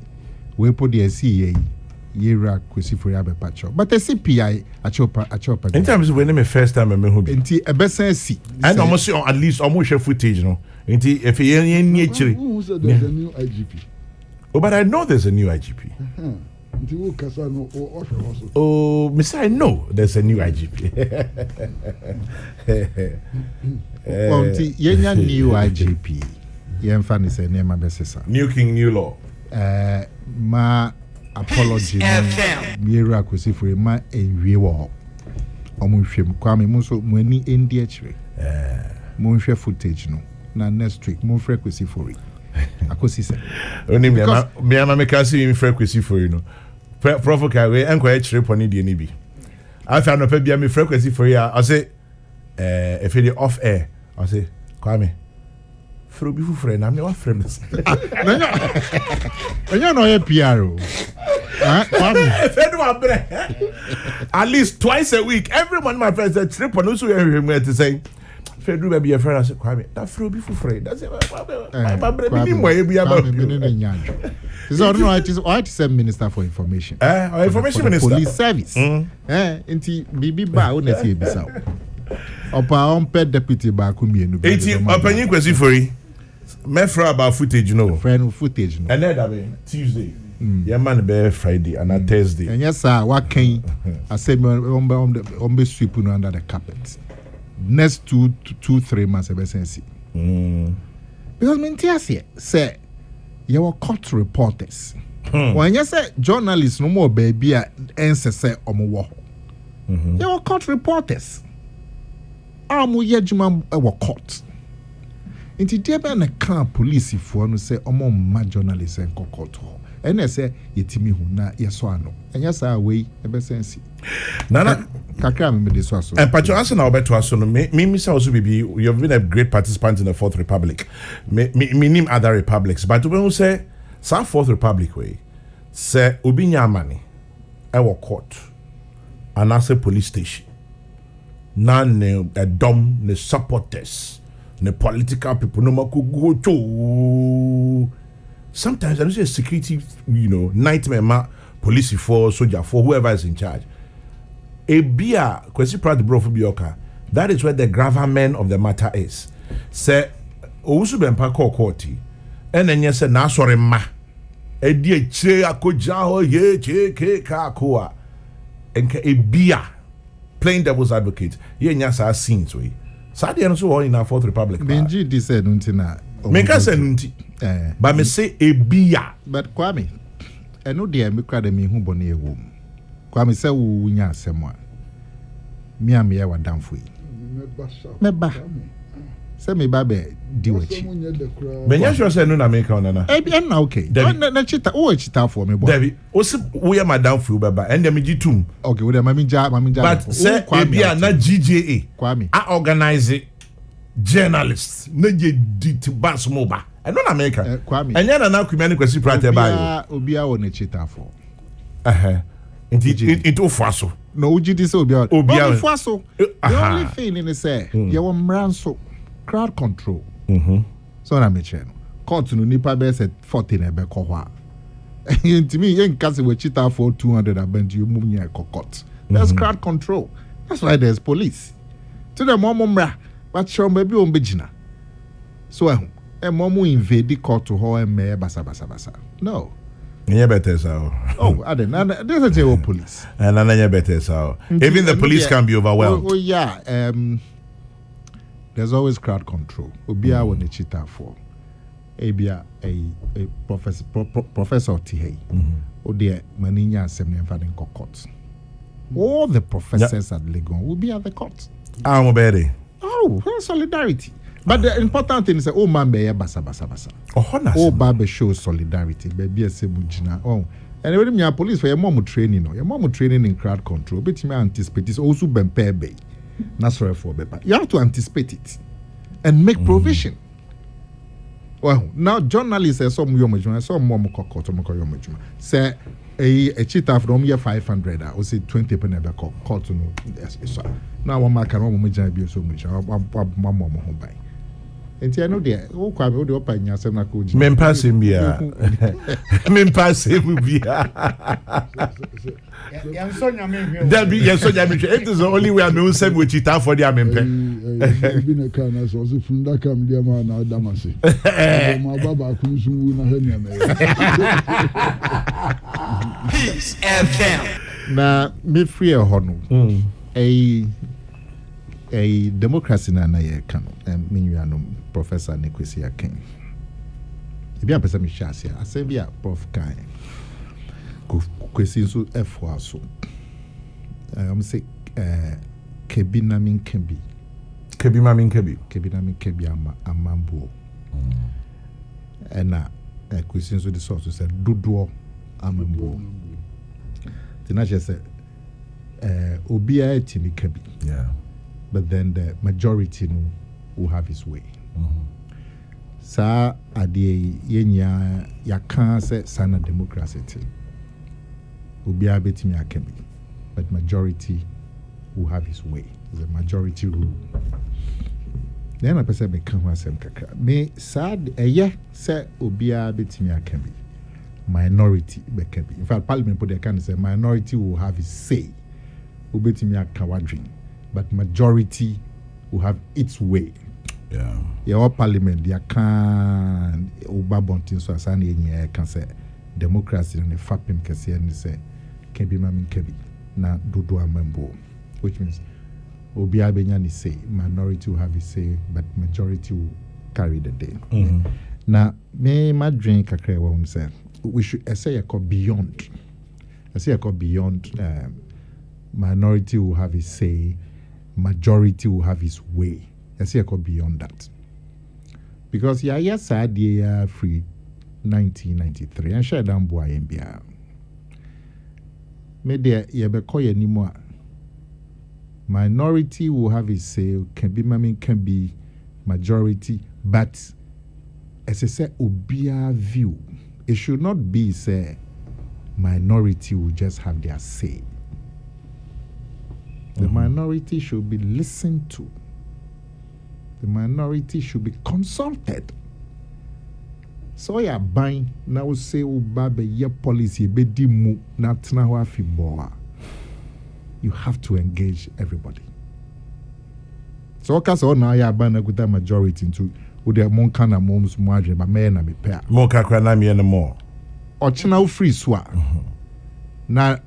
We po de see ye Yera Kwesi for Yabe Pacho. But the CPI a chopper. In terms of when my first time I met him. Inti a besensi. And almost at least almost share footage, no. Inti if you actually. Who said there's a new IGP? Oh, but I know there's a new IGP. Oh, Miss, I know there's a new IGP. Well, yenya new IGP. Yen fan is a name abesesa. New king, new law. Ma apology Yera Kwesi for ma enwie wo omo hwem kwame mo so mo ani endi akire mo hwe footage no na next week mo frɛ Kwesi for akosi se oni me ama me ka si me frɛ Kwesi for no prof ka we enko akire poni de ni bi afa no pa bia me frɛ Kwesi for I say if it off air I say kwame fro bi fufure na me wa frɛ me enyo no ye PR at least twice a week. Everyone, my friends, said trip on also to say, Fedru baby a friend. I said, Kwame, that fro be for free. That's it. So I don't know. It is I to Minister for Information. Information Minister. Police Service. Inti bibi ba o na see bisa. Opa on pet deputy ba ku mienu. Inti opanyin Kwesi for me fra about footage, friend footage, and then Tuesday. Yeah, man, be Friday and a Thursday. And yes, sir, what can I say? On be sweeping under the carpet. Next 2-3 months, ever since. Because Mintias say you were court reporters. When you say journalists, no more baby, answer say omo. You were court reporters. Amu yejuma were court. Inti debe na kan police for no say omo ma journalists en court. And I say yetimi hu na yeso ano. Enya sa we ebe sense. Nana kakra me de so aso. And Pacho answer na obeto aso no me say also bibi you have been a great participant in the Fourth Republic. Me name other republics but when we say South Fourth Republic way say obi nya amani e wo court and as a police station. Na ne dom ne supporters ne political people no go to. Sometimes I don't say security, nightmare police for soldier for whoever is in charge. A beer, Kwesi Pratt bro for Bioka. That is where the gravamen of the matter is. se owusu bempa call court and then yes na sorry ma edi eche akoja ho ye che ke ka ko a enka ebia playing devil's advocate ye nya sa scenes we Sadia no so in our Fourth Republic. Benji di said nuntina. Meka say nunti. But me say ebia. But Kwame, eno de me kra de me hu bone ewo. Kwame say wo nya asem a. Me am ye wa damfo yi. Me ba. Say me ba be di wachi. Benya sure say no na make on na. E bi na okay. Na chita o chita for me boy. Debbie, o se wo ye madam fu be ba. Ende me gitum. Okay, we dey mami ja. But say ebia na GJA. Kwame. I organize journalists. Na je dit bas mo ba. E no na make. Kwame. Enya na kwemi kwesi prate ba yo. Obia wo na chita for. It ofaso. No ugidi say obia. Obia ofaso. The only thing in say, you want mranso crowd control. So na me che no. Court no nipa be say 40 na be ko ho a. Intimi yen kase we chita for 200 abend you move near court. There's crowd control. That's why there's police. To the mra, but show maybe on begina. So momu invade the court to ho me basa. No. Yeah, better so. Oh, I didn't. There's a police. And then better so. Even the police can be overwhelmed. Oh yeah. There's always crowd control. Obia when the cheetah for. Ebia a professor Tihei. Oh dear, Maninya Assembly and Fading court. All the professors at Legon will be at the court. I'm ready. Oh, solidarity. But the important thing is that oh man be basa. Oh Babe shows solidarity. Baby Sebujina. Oh. And when me police for your mom training, no. Your mom training in crowd control. Bet me anticipate is also bempe bay. That's right for Bepa. You have to anticipate it and make provision. Well, now journalists say some yomajuma, some mom yomajuma. Say a cheetah from year 500 or say 20 penny court no. Yes, now one man can almost be so much. Mom home buy. And I know there, oh, Kwame, the open yourself na koji. Mempasim bia. Mempasim bia. Debbie, yes, so it is the only way I know some which it for the Amempe. Been a can as also from that come dear man, Damasi. My Baba Kunsu Peace FM. Na me free a hono. A democracy na ye kano menuanom professor Nekwesi Akin ebi a pesa me hwase asem bi a prof kan kwesi so efo aso am say kebi na min kebi amambo na kwesi so the source say dodo amambo tina je say obi a timi kebi yeah. But then the majority no will have his way. Sa ade yenya yaka say sana democracy. Obi abetimi akabi. But majority will have his way. The majority rule. Then I person me kan asem kakra. Me sa say obi abetimi akabi. Minority bekabi. In fact, parliament put the can say minority will have his say. Obetimi akawadrin. But majority will have its way. Yeah. Your parliament, they can Obabontin so as any can say democracy and the FAPIM can say and say can be mamin kebi na dodo amembo, which means Obi Abenyani say minority will have its say, but majority will carry the day. Now, me my drink kakre won't say we should say beyond. I say beyond minority will have its say. Majority will have his way. I say I go beyond that. Because yes, I did free 1993 and share down boy and bia. Me there ye be call anymore. Minority will have his say, can be majority, but as I say, obia view. It should not be say minority will just have their say. The minority should be listened to. The minority should be consulted. So ya buying now say ubabe ye policy be dimu na tena wa fiboa. You have to engage everybody. So okay, so now ya ban with that majority into with the mon kana moms margin but me na me pair. More kakra na me no more. Ochina free swa. Na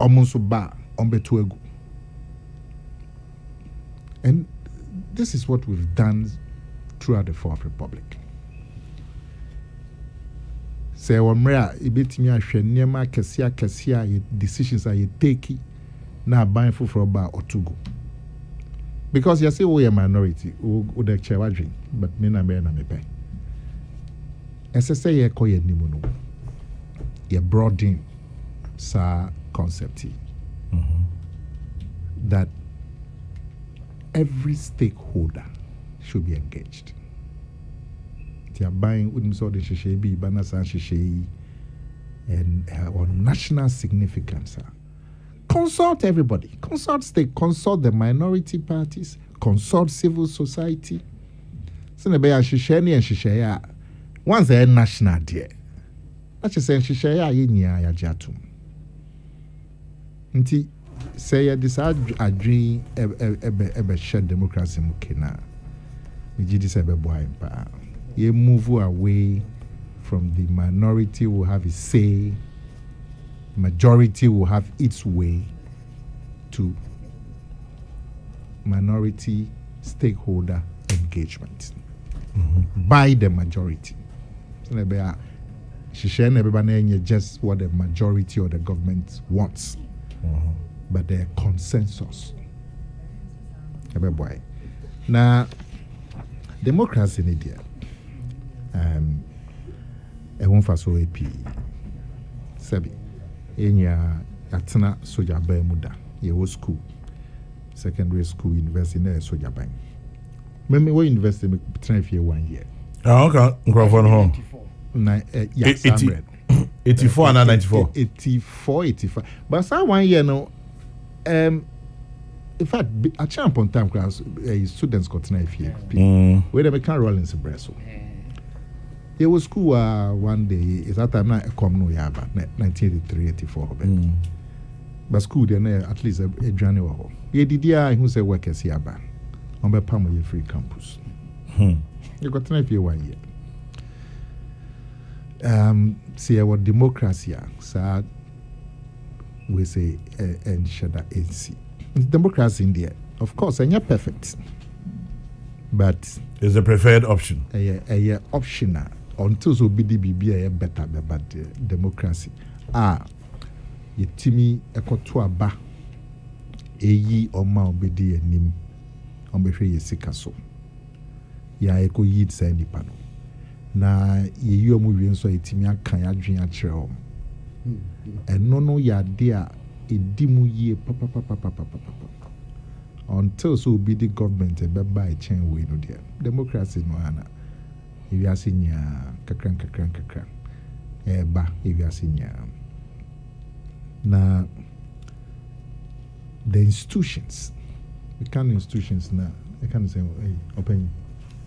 omonso ba ombeto egu. And this is what we've done throughout the Fourth Republic. Say wamrea ibetimi ahwe niema kesia decisions are you take na ban for ba otugo. Because you say we are minority, we the chair drink, but me na me pay. SSA ye ko ye nimu no. Ye broaden sa concept that every stakeholder should be engaged. They are buying with so the shishe be banasa shishe and on national significance. Consult everybody. Consult the minority parties. Consult civil society. So the bear shishe ni and shishe once a national dear. That's just saying shishe ya jatum. Nti say ya decide a dream ebe share democracy mukena. We just ebe boy pa. You move away from the minority will have a say, majority will have its way, to minority stakeholder engagement by the majority. So just what the majority or the government wants, but their consensus. Now, democracy in India. Won't for so AP. Sebi. Enya atena soja ban muda. Ye was school. Secondary school, university na soja ban. Me university me train for 1 year. Ah, okay. Microphone home. 84 and 94. 85. But so 1 year no in fact a champ on time class students got na FA. Where they can roll in Bresso. There was school one day. Is that time na come no yaba 1983, 84. But school there at least a January. Ye did ya who say workers yaba. On be pam ye free campus. You got na FA 1 year. See our democracy so we say and shada ANC. Democracy in there. Of course, and you're perfect. But it's the preferred option. A optional until so BDB a better but democracy. Ye timi ekoto aba eyi oma obedi anim ombehwe ye sikaso. Ya eko yid say nipa no. Na ye yi omu wie nso etimi akan adwen akere om. Eno no ya de a edimu ye papa until so be the government e beba e chen we no there. Democracy no ana. If you are senior kakran ba if you are senior. Now the institutions, the kind of institutions now, I can't say hey, open.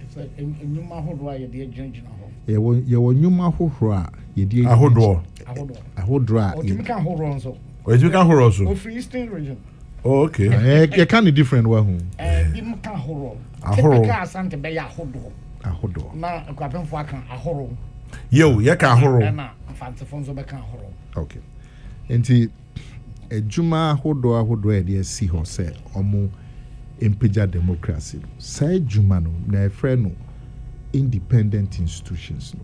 It's like nyuma hodwa ye de agent na ho. Ye wo nyuma hohoro ye de ahodo. O timi kan horo nso. O timi kan horo so. O free eastern region. Oh, okay. You kind of different one. Bim kan horo. Ahoro. Ka asante be ya ahodo. Na kwapemfo akan ahoro. Yo, ye kan ahoro. Na mfantefo nso be kan ahoro. Okay. Enti ejuma ahodo e de si ho se omo impeja democracy. Say ejuma no na efre no independent institutions no.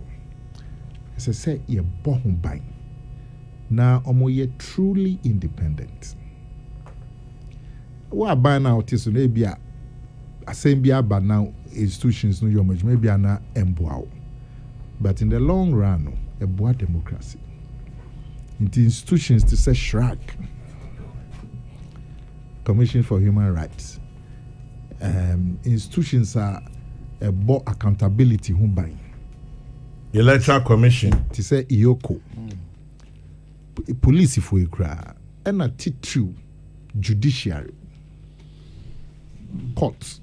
Say ye bo ho ban. Na omo ye truly independent. What by now it is maybe a same be about now institutions no your maybe na emboa. But in the long run no a boa democracy. Into institutions to say shrag. Commission for Human Rights. Institutions are a bo accountability who by Electoral Commission to say Ioko. Police if we cry and a T2 judiciary. Courts.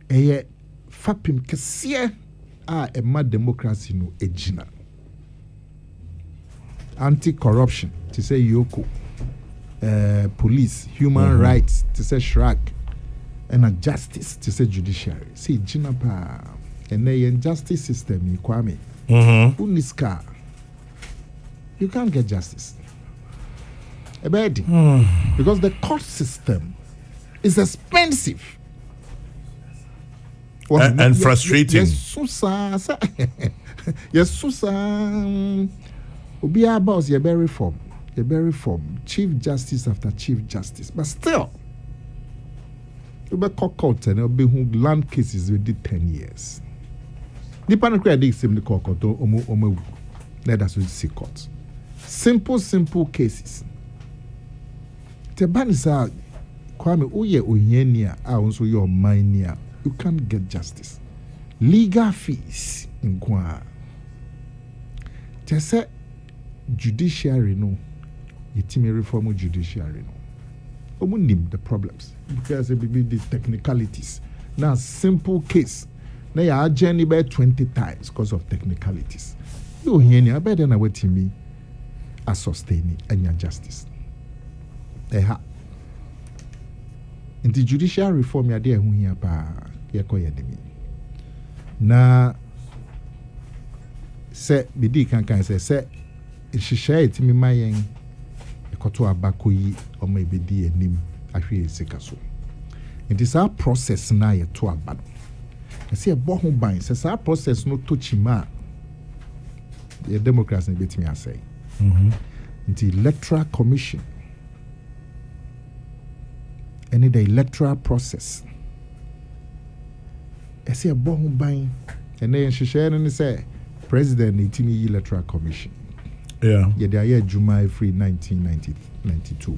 Fapim kesiye a mad democracy no ejina. Anti-corruption to say Yoko. Police, human rights to say Shrag. and a justice to say judiciary. See, Jinapa and the justice system in Kwame. Uniska, you can't get justice. Because the court system is expensive. And frustrating. Yes, Susa. Yes, Susa. Ubia boss, you're very reform. You're very reform. Chief Justice after Chief Justice. But still, you be court and you'll be land cases within 10 years. The panel credit sim the court omo. Let us see court. Simple cases. The ban is out. Kwame, uye unyenia, also your minia. You can't get justice. Legal fees in Kwa. Just say judiciary no. Yetimi reform judiciary no. Omunim the problems because it be the technicalities. Now simple case. Now your journey by 20 times because of technicalities. You hear I better than what me as sustaining and your justice. In the judicial reform, you're there who here pa yakoyedemi. Na se bidi kan say share it me mayen ekoto abakoyi o ma bedi anim ahwe esika so. It is our process na ye to abado. I say ebo ho ban say our process no to chima the democracy betimi asay. The electoral commission and the electoral process. I say a bomb buying, and then she shared and say, President Itimi Electoral Commission. Yeah. Yeah, they are here July 3, 1992.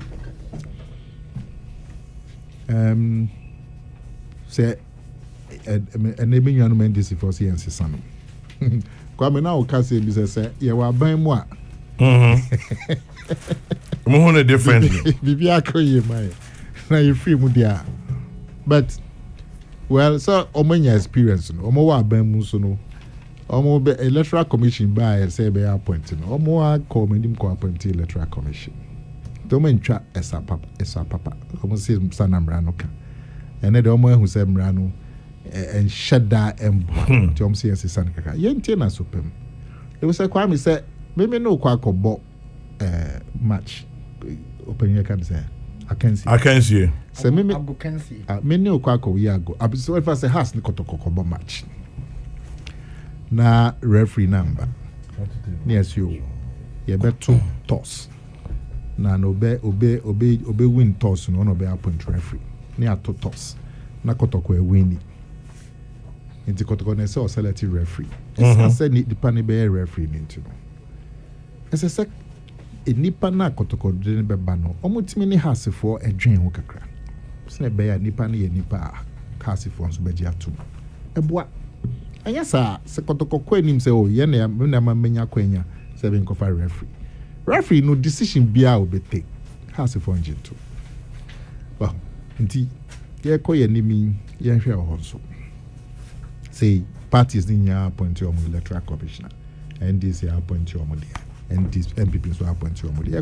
Say, and they bring you on this for CNC Son. Kwame now can say, business say, yeah, we're buying more. More differently. Bibiako ye my. Now you free mudia. But well, so omanya experience no. Omo wa ban mu so no. Omo be electoral commission by say be appoint no. Omo wa call me dim ko appoint electoral commission. Don't mentwa esa papa. Omo say sanamra no ka. Ene de omo ehu say mra no en shada embo. Ti omo say esa kaka. Ye ntie na so pem. E wo say kwa me say me no kwa kobo match open your can say I can see. Say me can see. Me no kwa ko we ago. So if I say has ni kotokokobo match. Na referee number. Yes you. You better toss. Na no obey win toss no no be appoint referee. Ni ato toss. Na kotoko e win. Inti kotoko na say o select referee. It's say ni depend be referee into. It's a sec nipa na kotoko de ne beba no omutimi ni hasefo edwen ho kakra se be ya nipa na ye nipa hasefo nso beji atum eboa anya sa se kotoko ko anim se o ye na ma menya kwanya se be nkofa referee no decision bia o be take hasefo njito well nti ye ko ye nimi ye hwe ho so say parties ni nya appoint your electoral commissioner and this appoint your and this MPP so appoint to Omodi.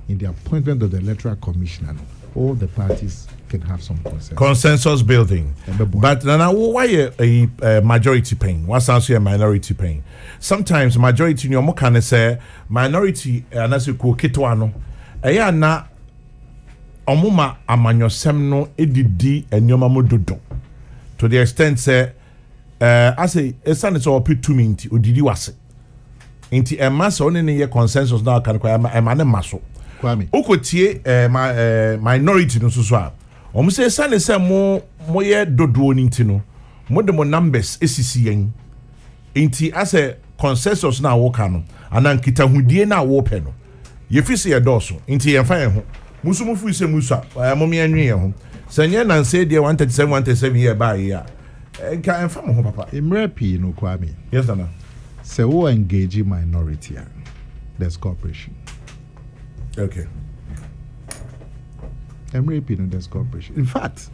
In the appointment of the electoral commissioner, all the parties can have some consensus building. But now, why a majority pain? What's also a minority pain? Sometimes majority in your can say minority and as you call Kitwano. Na omuma amanyo semno edidi enyoma mododo. To the extent say I say esan is all put to me odidi wase. Inti emasa oni ne ye consensus na kan kwa emane maso Kwame ukotie minority no so a omo se sane se mo ye dodo ni ntino mo de mo numbers esisi yen inti ase consensus na wo ka no anankita hudie na wo pe no ye fisi ye doso inti ye fa ye ho musu mu fu se musu a mo me anwe ye ho sanye na nse de 137 year ba ye a nka enfa mo ho papa imrepi no Kwame yes nana. So who engage minority? There's cooperation. Okay. I'm repeating there's cooperation. In fact,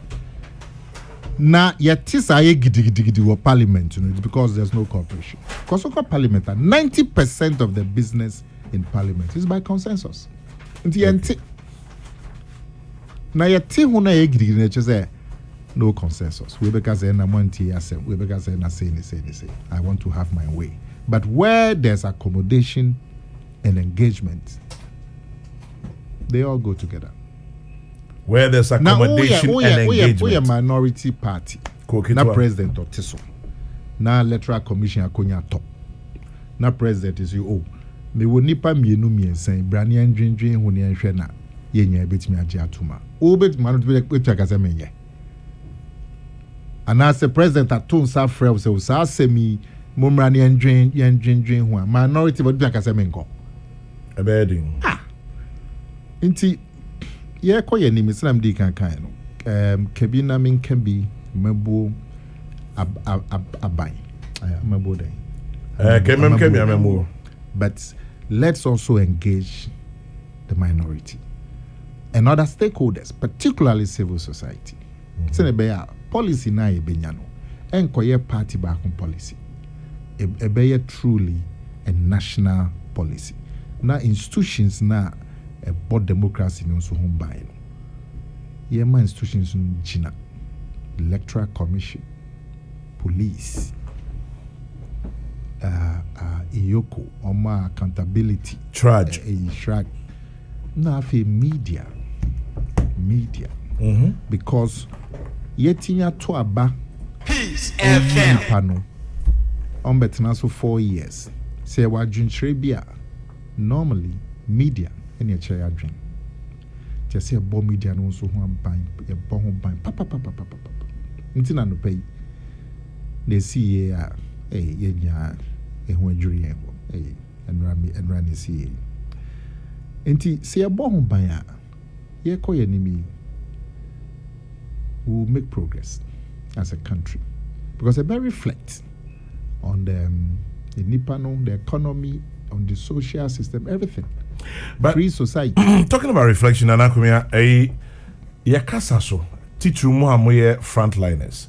now yet is a gidi parliament, it's because there's no cooperation. Because of parliament, 90% of the business in parliament is by consensus. na yɛte ho na yɛgirigiri na ɛkyɛ sɛ no consensus. We because say na monti asem. We because say na say. I want to have my way. But where there's accommodation and engagement, they all go together. Where there's accommodation and engagement. We a minority party. Na president or Tiso. Na electoral commission akonya top. Na president is you. Oh, me wo nipa mienu miensan brani andwendwen ho ne nhwe na yenya betimi age atuma. O betimi no betu akasa menye. And as the president at Tunsa Frel so Sasemi Mumrani and Drin one minority but Bakasemenko. A bedding. Inti ye koye ni Islam di kan Kebina min can be Mebu Abai. Mebu day. But let's also engage the minority and other stakeholders, particularly civil society. Policy na ebenyano enkoye party back on policy ebeye truly a national policy na institutions na a board democracy no so hom buy no yema institutions no gina electoral commission police iyoko oma accountability trudge na afi media because yetinya to aba Peace FM pano on betena so 4 years say wa dwunkyerɛ bi a normally media any a kyerɛ adwen just say bo media no so ho ban e bo ho ban papa ntina no pay na see a yenya ho adwuri en enra ne see nti say bo ho ban a ye koye nimi will make progress as a country because it may reflect on the Nipano, the economy, on the social system, everything. But free society. Talking about reflection, Anakumia, yakasaso teacher mu amoye frontliners.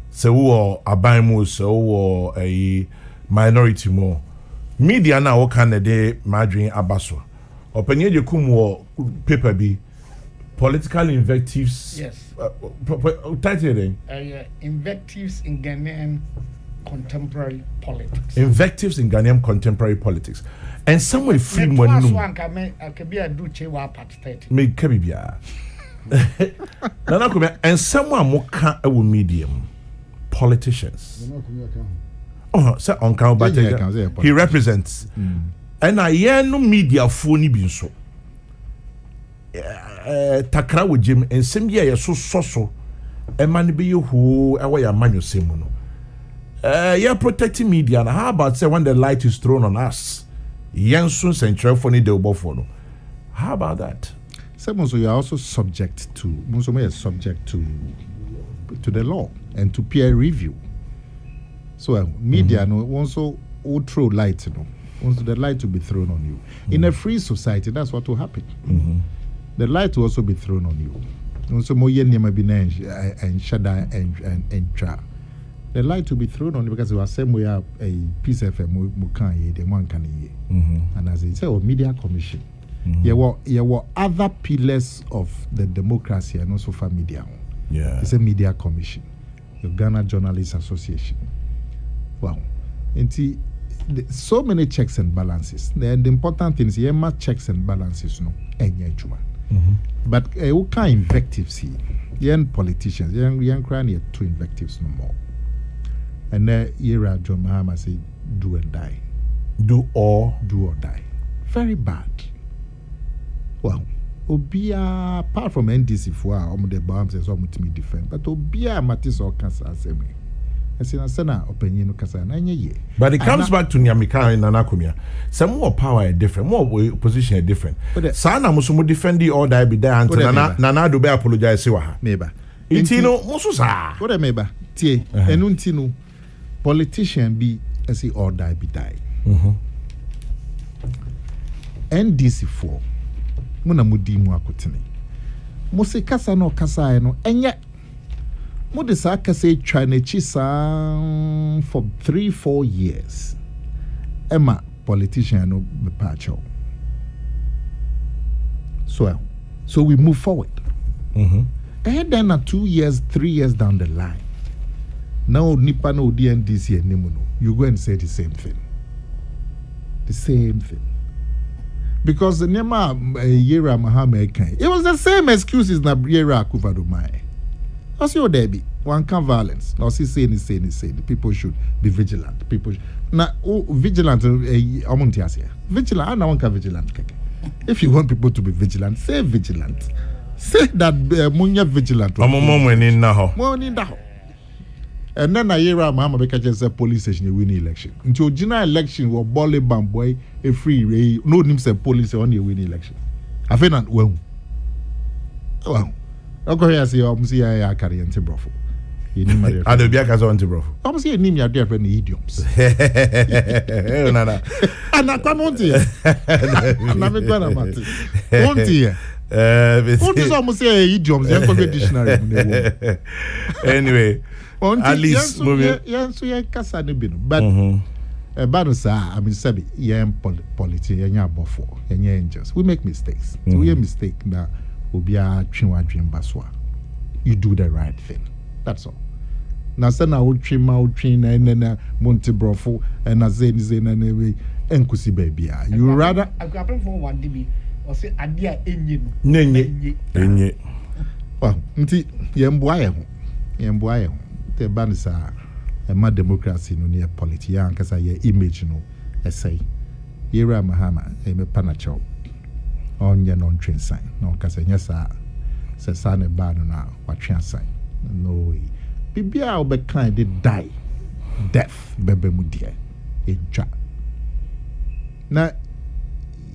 Se wo abaimu, se wo a minority mo. Media na wo kan de madwin abaso. Openye de kum wo paper bi political invectives. Yes. Title invectives in Ghanaian contemporary politics. Invectives in Ghanaian contemporary politics. And somewhere free one no. Me kabibia. Nana come and someone mo kan e medium politicians. Oh, say on kan but he represents. And I hear no media phone bi so. Takra with Jim and some year so a man be you who away a man you say mono. You're protecting media. And how about say when the light is thrown on us? Yensun central phone de obofono. How about that? Some so you are also subject to the law and to peer review. So media no also throw light wants the light to be thrown on you. In a free society, that's what will happen. The light will also be thrown on you. Also, more yen be and shada and tra. The light will be thrown on you because we are same way a piece of mukan the one can ye. And as it say, media commission. There were other pillars of the democracy and also for media. Yeah, it's a media commission. The Ghana Journalists Association. Wow, and so many checks and balances. The important thing is checks and balances no but what kind of invectives here? Young politicians, young crying two invectives no more. And then here John Mahama say, do and die. Do or die. Very bad. Well, Obia apart from NDC for the bombs as to me defend, but Obia Matis or Kasa Assembly. But it comes back to Nyamika and Nanakumia. Some more power are different, more position are different. Sana musumu defend the order be there and Nana do be apologize. Neighbor. Intino Mususa. What a neighbor. Tie, enuntino politician be as he order be die. NDC4. Muna mudimu akutini. Musi kasa no kasa no enye. Modisa kase China chisa for 3-4 years. Emma politician no be pacho. So we move forward. And then 2 years, 3 years down the line, now Nipa no DNDC and Nimuno, you go and say the same thing. The same thing. Because the Nema Yera Mohammed, it was the same excuses na Yera Kuvadomai. That's your Debbie. One can violence. Now, say the people should be vigilant. People now vigilant. Vigilant. I don't want vigilant. If you want people to be vigilant, say vigilant. Say that munya vigilant. And then I hear Mama because a police station win election. Until general election was Bolly Bamboy a free ray. No name say police on your win election. I feel that well. Okay, I say I carry anti brofo. I do be a anti brofo. I'm saying name your dear friend idioms. And I come on here. I'm not going to matter. On here. What is almost say idioms? Dictionary. Anyway, at least moving. Yes, we are Casanibino. But Banusa, I mean, Sabi, yeah, politics, yeah, before, and angels. We make mistakes. So we mistake now. You do the right thing. That's all. Now, send out trim and Monte Brofo and a Zen and Kusi baby. You rather. I got for one DB or say Adia engine. Nenye. Well, Yamboy, the Banisa, and my democracy no near politics, because I image no essay. Yera Mahama, a panacho. On your non-train sign. No, because yes, says son a bad now. What train sign? No way. Bibia will be kind. They die. Death. Bebe mudia. Eja. Na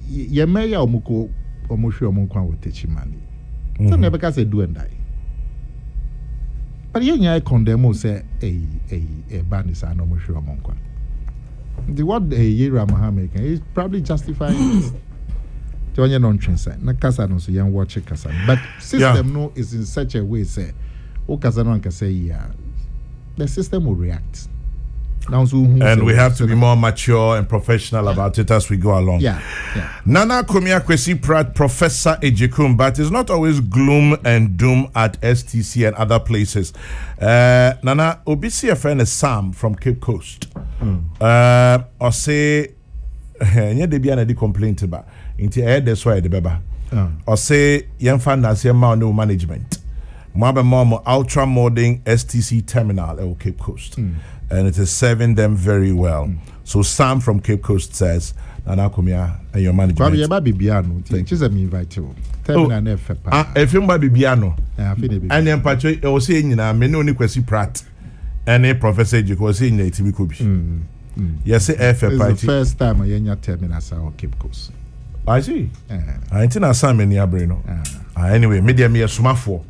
ye may ya omuko omushu omunkwa will teach money. So never can say do and die. But you condemn say a band is an omushu omunkwa. The what a Yera Mohammed is probably justifying it. On your non-train side, na kasa no so young watch kasa, but system no is in such a way say, o kasa no can say yeah, the system will react. Now, and we have to be more mature and professional about it as we go along. Yeah. Nana Komia Kwesi Pratt, Professor Ejekum, but it's not always gloom and doom at STC and other places. Nana Obisi a friend is Sam from Cape Coast. Or say, yeah, they be an complaint about. Into that's why the beba. Or say young fan as your no management. Mabe Momo ultra modern STC terminal at Cape Coast. And it is serving them very well. So Sam from Cape Coast says, Nana Komia and your management. Baby Biano, she's a me invite you. Terminal if you baby Biano. And then Patrick was saying I mean only Kwesi Pratt and a professor you was saying it could be. Yes, it's the first time I hear terminal at Cape Coast. I see. I think I saw many abrino. Anyway, media me a smafo.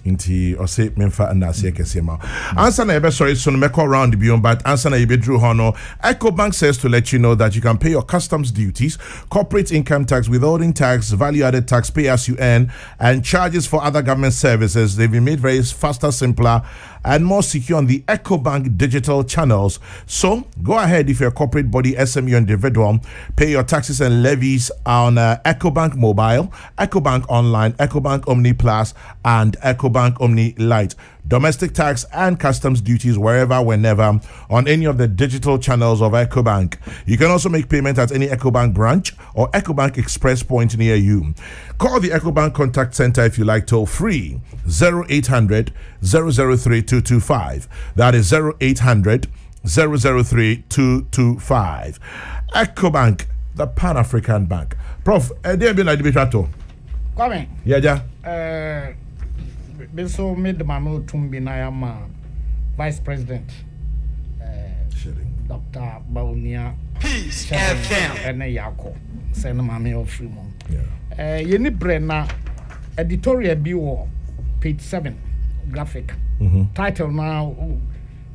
Inti or say Memfa and Nasia Kesema. Answer na sorry, so no make around the beyond, but answer na Drew Hono. EcoBank says to let you know that you can pay your customs duties, corporate income tax, withholding tax, value-added tax, pay as you earn, and charges for other government services. They've been made very faster, simpler, and more secure on the EcoBank digital channels. So go ahead if you're a corporate body, SME, individual, pay your taxes and levies on EcoBank Mobile, EcoBank Online, EcoBank Omni Plus, and EcoBank Omni Lite. Domestic tax and customs duties wherever, whenever, on any of the digital channels of EcoBank. You can also make payment at any EcoBank branch or EcoBank Express point near you. Call the EcoBank Contact Center if you like, toll free 0800 003 225. That is 0800 003 225. EcoBank, the Pan-African Bank. Prof, there been a debate. Coming. Yeah. So made the Mano Tumbi Nayama Vice President Dr. Baunia Peace FM and Yako Send Mammy of Fremont. Yeni Brenna editorial bio page 7 graphic title now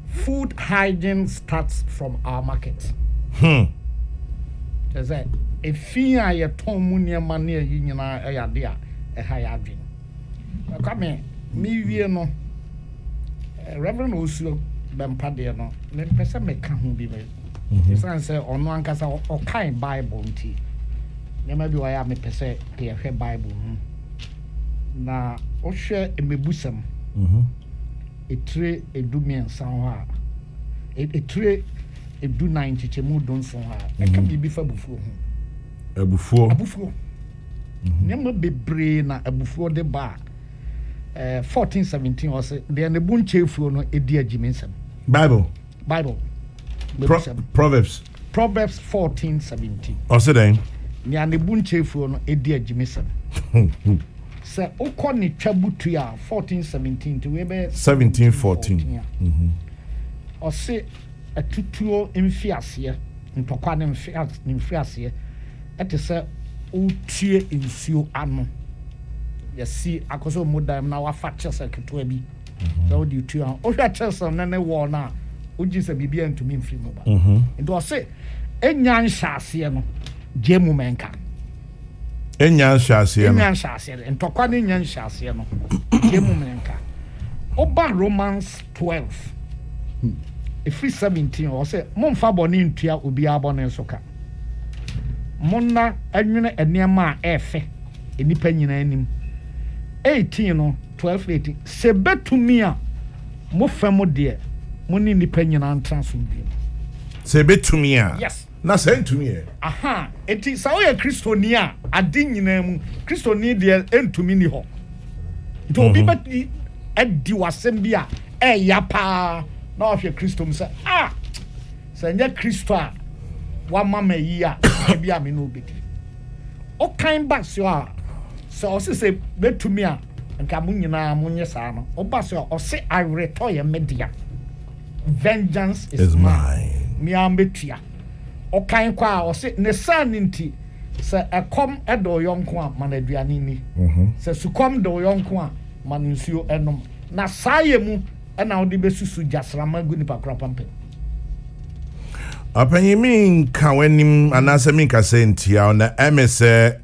Food Hygiene Starts from Our Market. There's a fear your Tomunia mania union a dear a high advin. Come me wie no Reverend Osuo Bempade no me pese me ka ho bi me esan se ono ankasa o kan Bible nti nyama bi wa ya me pese ke ye hwe Bible na wohwɛ emebusam etire edumiɛnsa ho a etire edu 9 kyemu donson ha eka bibi fa bufuo ho abufuo nyama bebree na abufuo de ba 1417 ɔsɛ de ne bunchefuo no edi agimensam Bible Proverbs 14:17 ɔsɛ den nya ne bunchefuo no edi agimensam sɛ ukɔ ne twabutu a 14:17 to we be 17:14 ɔsɛ atutuo mfiaseɛ ntɔkwa ne mfiaseɛ ɛte sɛ utie nsuo ano yɛsi akɔsɔ mu dam na wafa kyerɛ ketewa bi sɛ wode utie a wohwɛ kyerɛ sɛ ne wɔ no a wogye sɛ biribia ntumi mfiri mu ba nti ɔse ɛnya nhyɛaseɛ no gye mu mɛnka ɛnya nhyɛaseɛ ntɔkwa ne nya nhyɛaseɛ no gye mu mɛnka woba Romans 12 efiri 17 ɔsɛ momfa bɔne ntua obiara bɔne so ka monna anwene nneɛma a ɛɛfɛ enipa nyinaa anim 18 no 12:18 sɛ betumi a mo fɛ mo deɛ mo ne nipa nyinaa ntena so bi sɛ betumi a yes na sɛ ntumi ɛ aha eti sɛ woyɛ kristoni a ade nyinaa mu kristoni deɛ entumi ni hɔ nti obi bɛti adi wasɛm bi a ɛya paa na ɔhwɛ kristo mu sɛ sɛ nyɛ kristo a wama ma yi a ebi a me no obedi ɔkan ba so a sɛ ɔse sɛ betumi a nka mo nyinaa mo nyɛ saa no ɔba so a ɔse aweretɔ yɛ media vengeance is mine me am betua ɔkan kɔ a ɔse ne saa ne nti sɛ ɛkɔm ɛdɔ yɔnko a man aduane ni sɛ sukɔm dɔ yɔnko a man nsuo ɛnom na saa yɛ mu ɛna ɔde bɛsusu gyasrama gu nipa kora pampɛ apanyimi nka w'anim anaasɛ minka sɛ ntia na ɛmɛ sɛ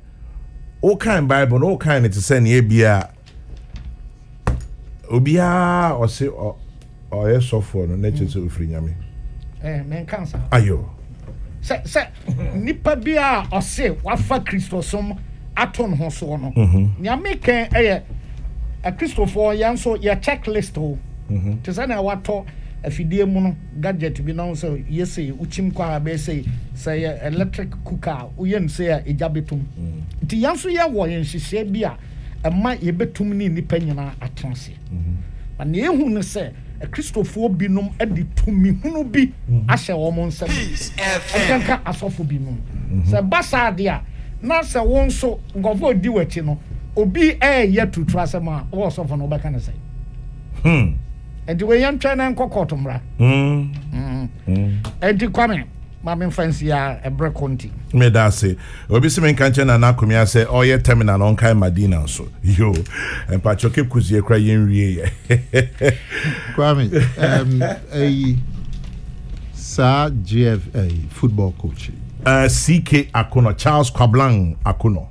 wokan Bible no wokan ne te sɛ ne ebia obiara ɔse ɔyɛ sɔfoɔ no na kyerɛ sɛ ofiri nyame menka nsa ayo sɛ nipa bi a ɔse wafa kristosom ato ne ho soɔ no nyame kan ɛyɛ kristofoɔ yɛn nso yɛ checklist o te sɛ na watɔ afidie mu no gadget bi na sɛ yɛsɛ uchim kwa abɛsɛ sɛ yɛ electric cooker woyɛ no sɛ ɛgya betum nti yɛn nso yɛ wɔ yɛn hyehyɛ bi a ɛma yɛbɛtum ne nipa nyinaa atranse na ehu ne sɛ kristofoɔ binom de tumi hunu bi ahyɛ wɔn nsam ɛkanka asɔfo binom sɛ basa de a na sɛ wɔn nso nkɔfo di wɔkyi no obi ɛyɛ tutu asɛm a wɔn sɔfo no bɛka ne sɛ enti we yan twɛ na nkɔkɔto mmra enti kwame mame fancy a ebre konti me da se obi se men kanche na akomia sɛ ɔyɛ terminal on kai Madina so yo empa choke kuzie kra yen wie kwame sa GF football coach CK Akono Charles Kwablang Akono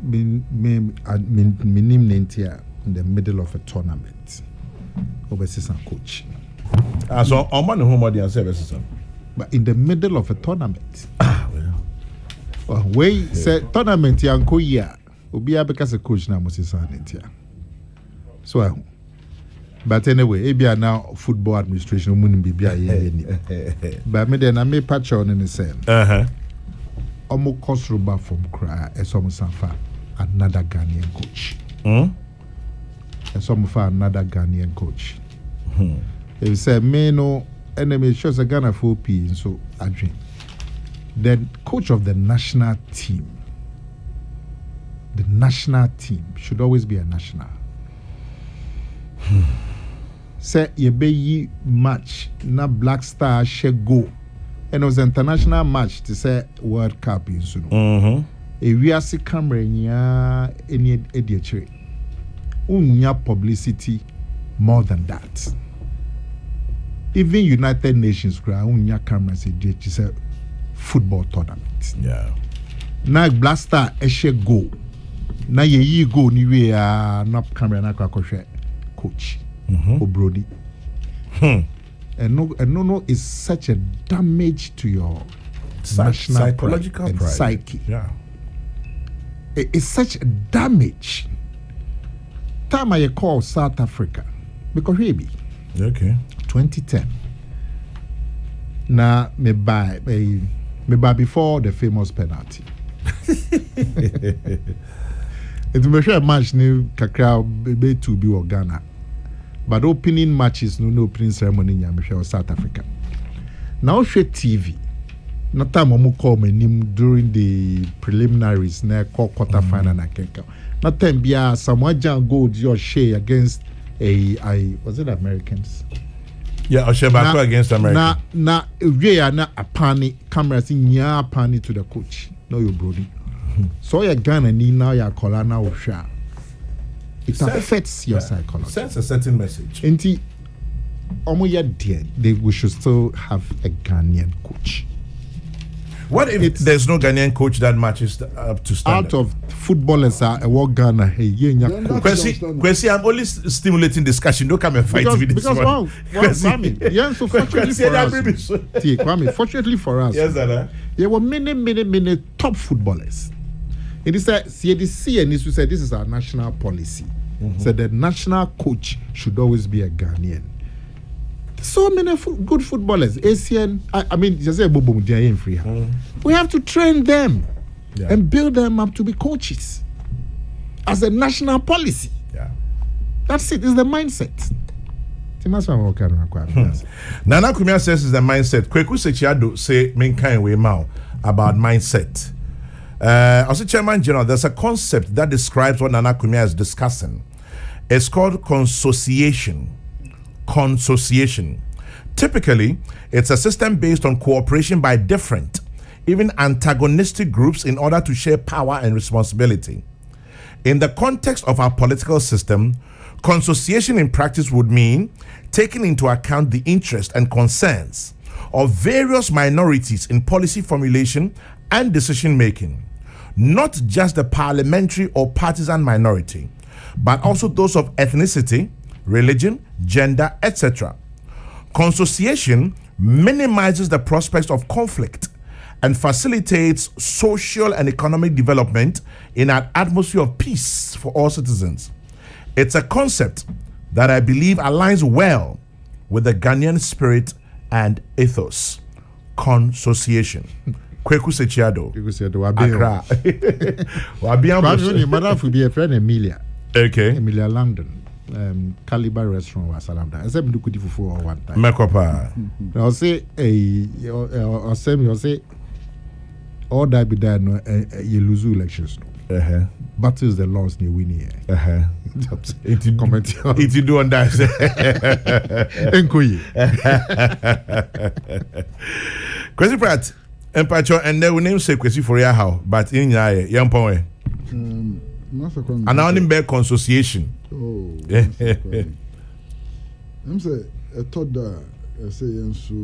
minim nentia in the middle of a tournament overseas coach so on man home audience services but in the middle of a tournament well we say tournament yanko ya obi abeka coach na Moses Anentia so but anyway ebia now football administration mun bibia ye ni but me then I me patch on in the same omo kosroba from cry esom sanfa another Ghanaian coach esom fa another Ghanaian coach they say me no enemy shows a Ghana 4P so adwin the coach of the national team should always be a national say ye be match na Black Star she go and it was an international match to say World Cup in so e wiase camera nya eni ediachere unya publicity more than that. Even United Nations cry unya cameras ediachere say football tournament. Yeah. Na Black Star eshe go. Na ye go ni we na camera na kwakwohwe coach. Obrodi. And no is such a damage to your national psychological pride and pride. psyche. Yeah. It's such a damage. time I called South Africa because maybe Okay. 2010. Now me buy before the famous penalty. It may share match ni kakra be to be or Ghana, but opening matches no opening ceremony in Yamisha South Africa. Now share TV. No time omu call my name during the preliminaries na quarter final na kenka. No time bia Samoa Jan gold your share against I was it Americans? Yeah, Oshebako against America. Na we are na apani cameras in ya apani to the coach. No you brody. So you Ghana ni now ya kola na osha. It affects your psychology. Sends a certain message. Enti omo ya dear, we should still have a Ghanaian coach. What if there's no Ghanaian coach that matches up to standard? Out of footballers are a world Ghana. Hey, Kwesi, I'm only stimulating discussion. Don't come and fight me this morning. Kwame, yeah, so fortunately for us, yes, sir. There were many top footballers. It is that CADC and this is our national policy. So the national coach should always be a Ghanaian. So many good footballers. ASEAN, I mean, just say we have to train them and build them up to be coaches as a national policy. Yeah, that's it. It's the mindset. Nana Kumia says it's the mindset. Kweku Sechiado say Menkai we mau about mindset. Also, Chairman General, there's a concept that describes what Nana Kumia is discussing. It's called consociation. Consociation. Typically, it's a system based on cooperation by different, even antagonistic groups in order to share power and responsibility. In the context of our political system, consociation in practice would mean taking into account the interests and concerns of various minorities in policy formulation and decision making, not just the parliamentary or partisan minority, but also those of ethnicity, religion, gender, etc. Consociation minimizes the prospects of conflict and facilitates social and economic development in an atmosphere of peace for all citizens. It's a concept that I believe aligns well with the Ghanaian spirit and ethos. Consociation. Kweku Sechiado. Accra. Madam would be a friend Emilia. Okay. Emilia London. Caliber restaurant was salam da. Except do kuti fufu one time. Mekopa. I'll say I'll say all that be done no you lose elections no. Battles the laws ni win here. It you do on that. Enkoyi. Kwesi Pratt. Empacho and then we name say Kwesi for your how, but in yae yampon. And now in bear consociation. Oh. I'm say a thought that I say and so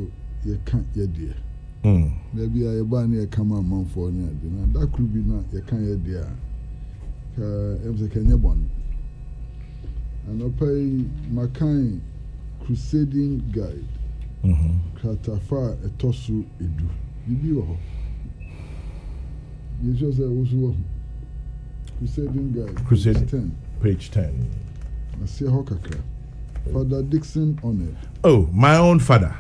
you can't yet dear. Maybe I ban a come a month for near dinner. That could be not you can't yet dear. I'm the Kenya bonnet. And I pay my kind crusading guide. Kratafa a tosu edu. You be you just also crusading guide. Crusading 10. Page 10. I see Hokaka. Father Dixon on it. Oh, my own father.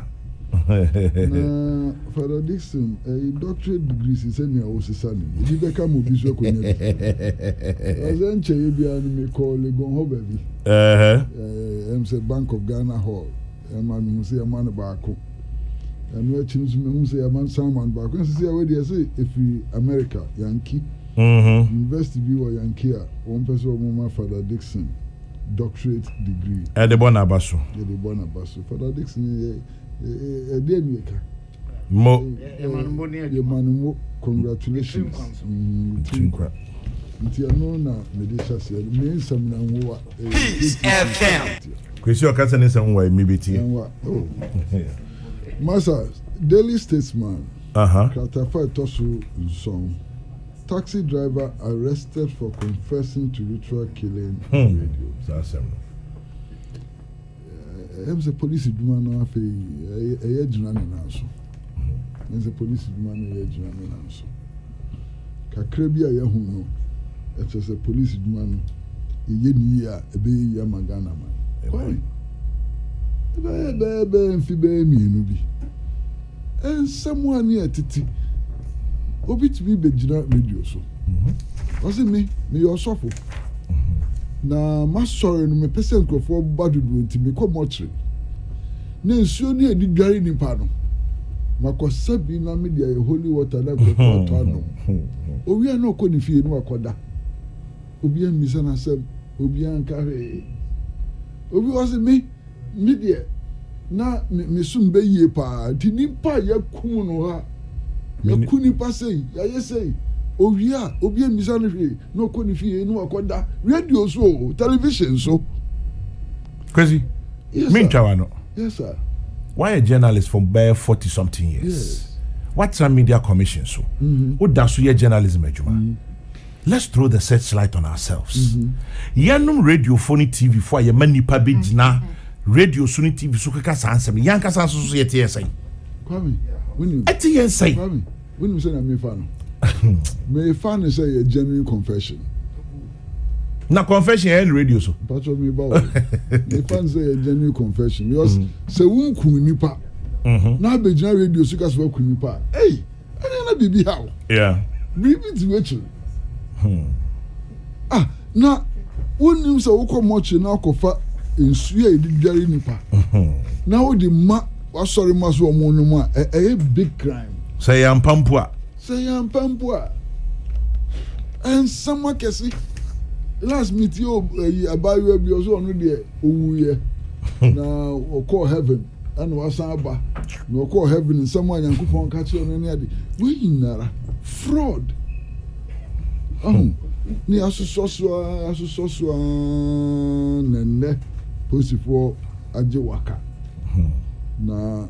Father Dixon, a doctorate degree is any of his son. He became a bishop. As then Chayabian call Legon Hobby. I'm say Bank of Ghana Hall. A man who say a man about. And we're changing who say a man, someone back. And see where they say if we America, Yankee, University View or Yankee, one person, my Father Dixon, doctorate degree. At the Bonabasso. Father Dixon, a dear maker. Congratulations. Peace FM. Kwesi Okasa ne some way maybe tea. Massa, Daily Statesman. Kratafa Tosu song. Taxi driver arrested for confessing to ritual killing on radio. I'm the police do man of a answer. I'm the police do man a answer. Kakrebia Yahuno. It's a police do man. ye ni ya ebe ya magana man ebe mfi be mienu bi ensemo ani atiti obi to be gina radio so was me your sofo na ma sorry no me person crofo badudu nti me ko mochre na nsuo ni edi dware ni pa no makosabi na me dia holy water na ko to no owi na ko ni fie no akoda obi an misa na sem obi an kare obi was me dia na me sumbe yie pa ti nipa yakum no ha yakuni pa sei ya yesei obi an misa na fie no ko ni fie no akoda radio so television so crazy yes, no yes sir. Why a journalist for bare 40 something years? Yes. What's a media commission so? What does your journalism ejuma? Let's throw the searchlight on ourselves. Yanum radio phony TV for your many pabage na radio suni TV so kaka sansem yanka sanso so yete yesai. Kwame, when you eti yesai. Kwame, when you say na me fan. Me fan say a genuine confession. Na confession and radio so. Patcho me ba. Me fan say a genuine confession because say won kun nipa. Na be gina radio so ka so kun nipa. Hey, ani na bibi how. Yeah. Bibi ti wechi. Na wonim say wo komochi na akofa ensu e di dware nipa. Na wo di ma wa sorry ma so omo no ma a big crime. Say am pampua. And someone can see last meet you about you be also on there owuye na call heaven and wasaba no call heaven and someone yankufon catch you on any we nara fraud ni asusoso nenne posifo ajewaka na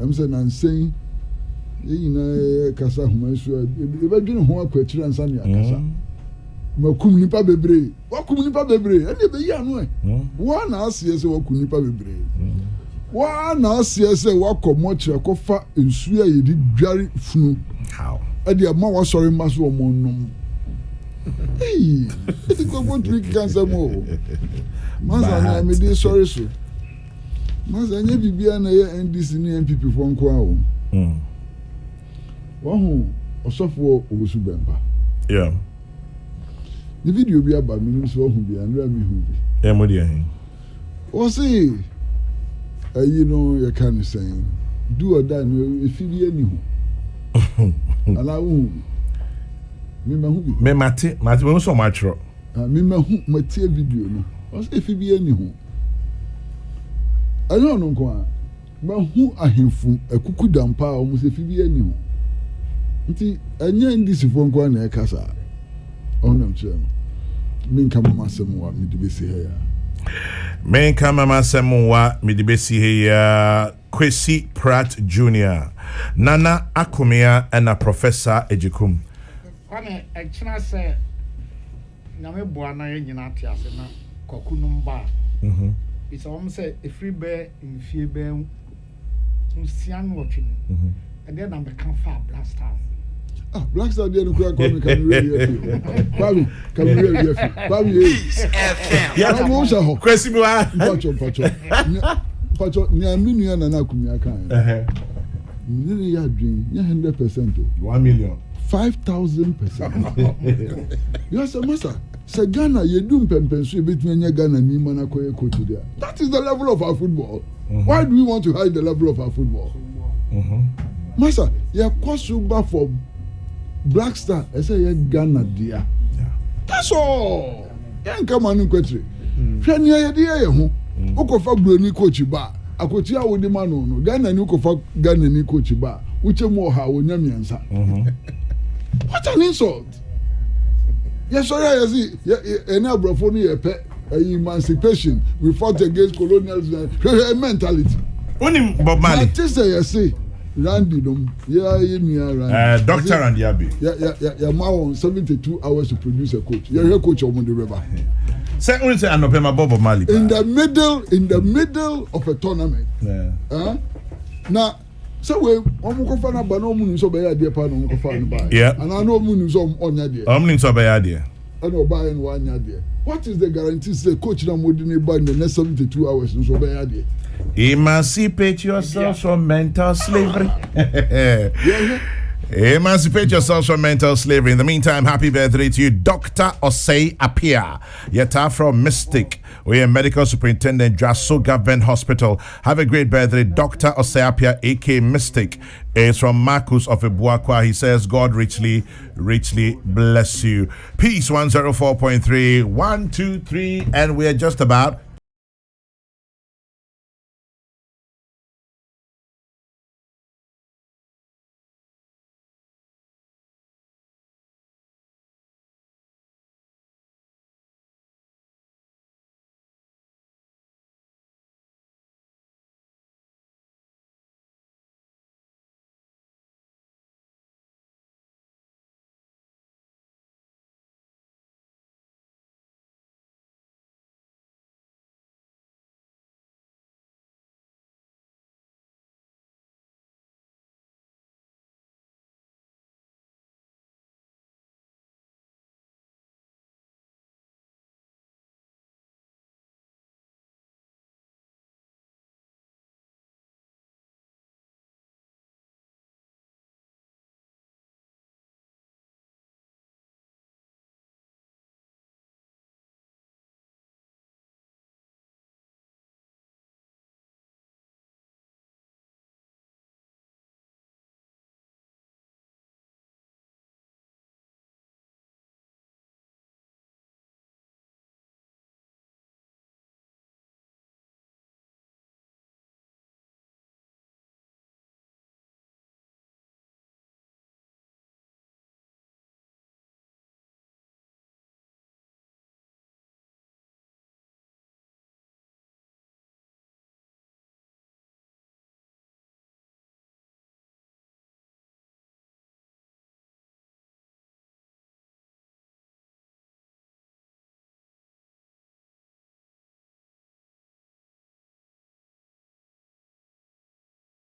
am say na saying na kasa homa so e be dwene ho akwatira nsa ne akasa makum nipa bebre wakum nipa bebre ene be yi anu wa na asie se wakum nipa bebre wa na asie se wakomo kire kofa ensu a yedi dware funu How e de ma wa sori maso o monnom eh e ko go drink cancer mo maza na me dey sorry so maza nya bibia na ye NDC ni MPP fo nko a o wahu osofo obusu bemba yeah the video bi aba mi so hu bi anra mi hu bi e mo dia hin o say you know you can say do or die no if bi ani hu ala hu mi ma hu bi me mate me so ma tro mi ma hu mate video no o say if bi ani hu ayo no nko a ma hu ahemfu akuku dampa o mo say if bi ani hu nti anya ndisifo nko na e kasa onam cheno minka mama semwa midibesi heya Menka mama semwa midibesi heya Kwesi Pratt Jr. Nana Akumia and a Professor Ejikum. Kwame echina se nyame boa na ye nyina ate ase na kokunum ba. It's almost say a free bear in fear bear unsian watching. And then I'm become far blast house. Black Star didn't crack on can really Baby, can really Baby. Yeah, I'm also Kwesi Bua. Pacho, near million and Akumia kind. Nearly a dream, 100%. 1 million. 5,000%. Yes, master. Say Ghana, you do pempensu between Ghana and Nimana Koye to there. That is the level of our football. Why do we want to hide the level of our football? Master, you cross over for Black Star, I say you Ghana dear. That's all. Yan come on in country. Shani ya dear you. Ukofa Bruni coach ba. Akotia wo de man no. Ghana ni ukofa Ghana ni coach ba. Uche mo ha wo nyamiansa. What an insult. Yes, sorry, you see, any abrafo ni yepe emancipation. We fought against colonialism. Mentality. Only Bob Marley. What is you say? Randy dum. Yeah, Randy. Doctor Randy Abi. Yeah, ma 72 hours to produce a coach. Yeah, coach on the river. Say only say Anopema Bob Marley. In the middle of a tournament. Yeah. Now, so we omukofa na ba no mu nso be ya de pa no omukofa no ba. Yeah. And I know mu nso onya de. Omni nso be ya de. And o ba en wa nya de. what is the guarantee say coach na mo di ne ba in the next 72 hours nso be ya de? Emancipate yourself from mental slavery. Emancipate yourselves from mental slavery. In the meantime, happy birthday to you, Dr. Osei Apia. Yeta from Mystic. We are medical superintendent, Jaso Government Hospital. Have a great birthday, Dr. Osei Apia, aka Mystic. Is from Marcus of Ibuakwa. He says, God richly bless you. Peace 104.3, 1, 2, 3, and we are just about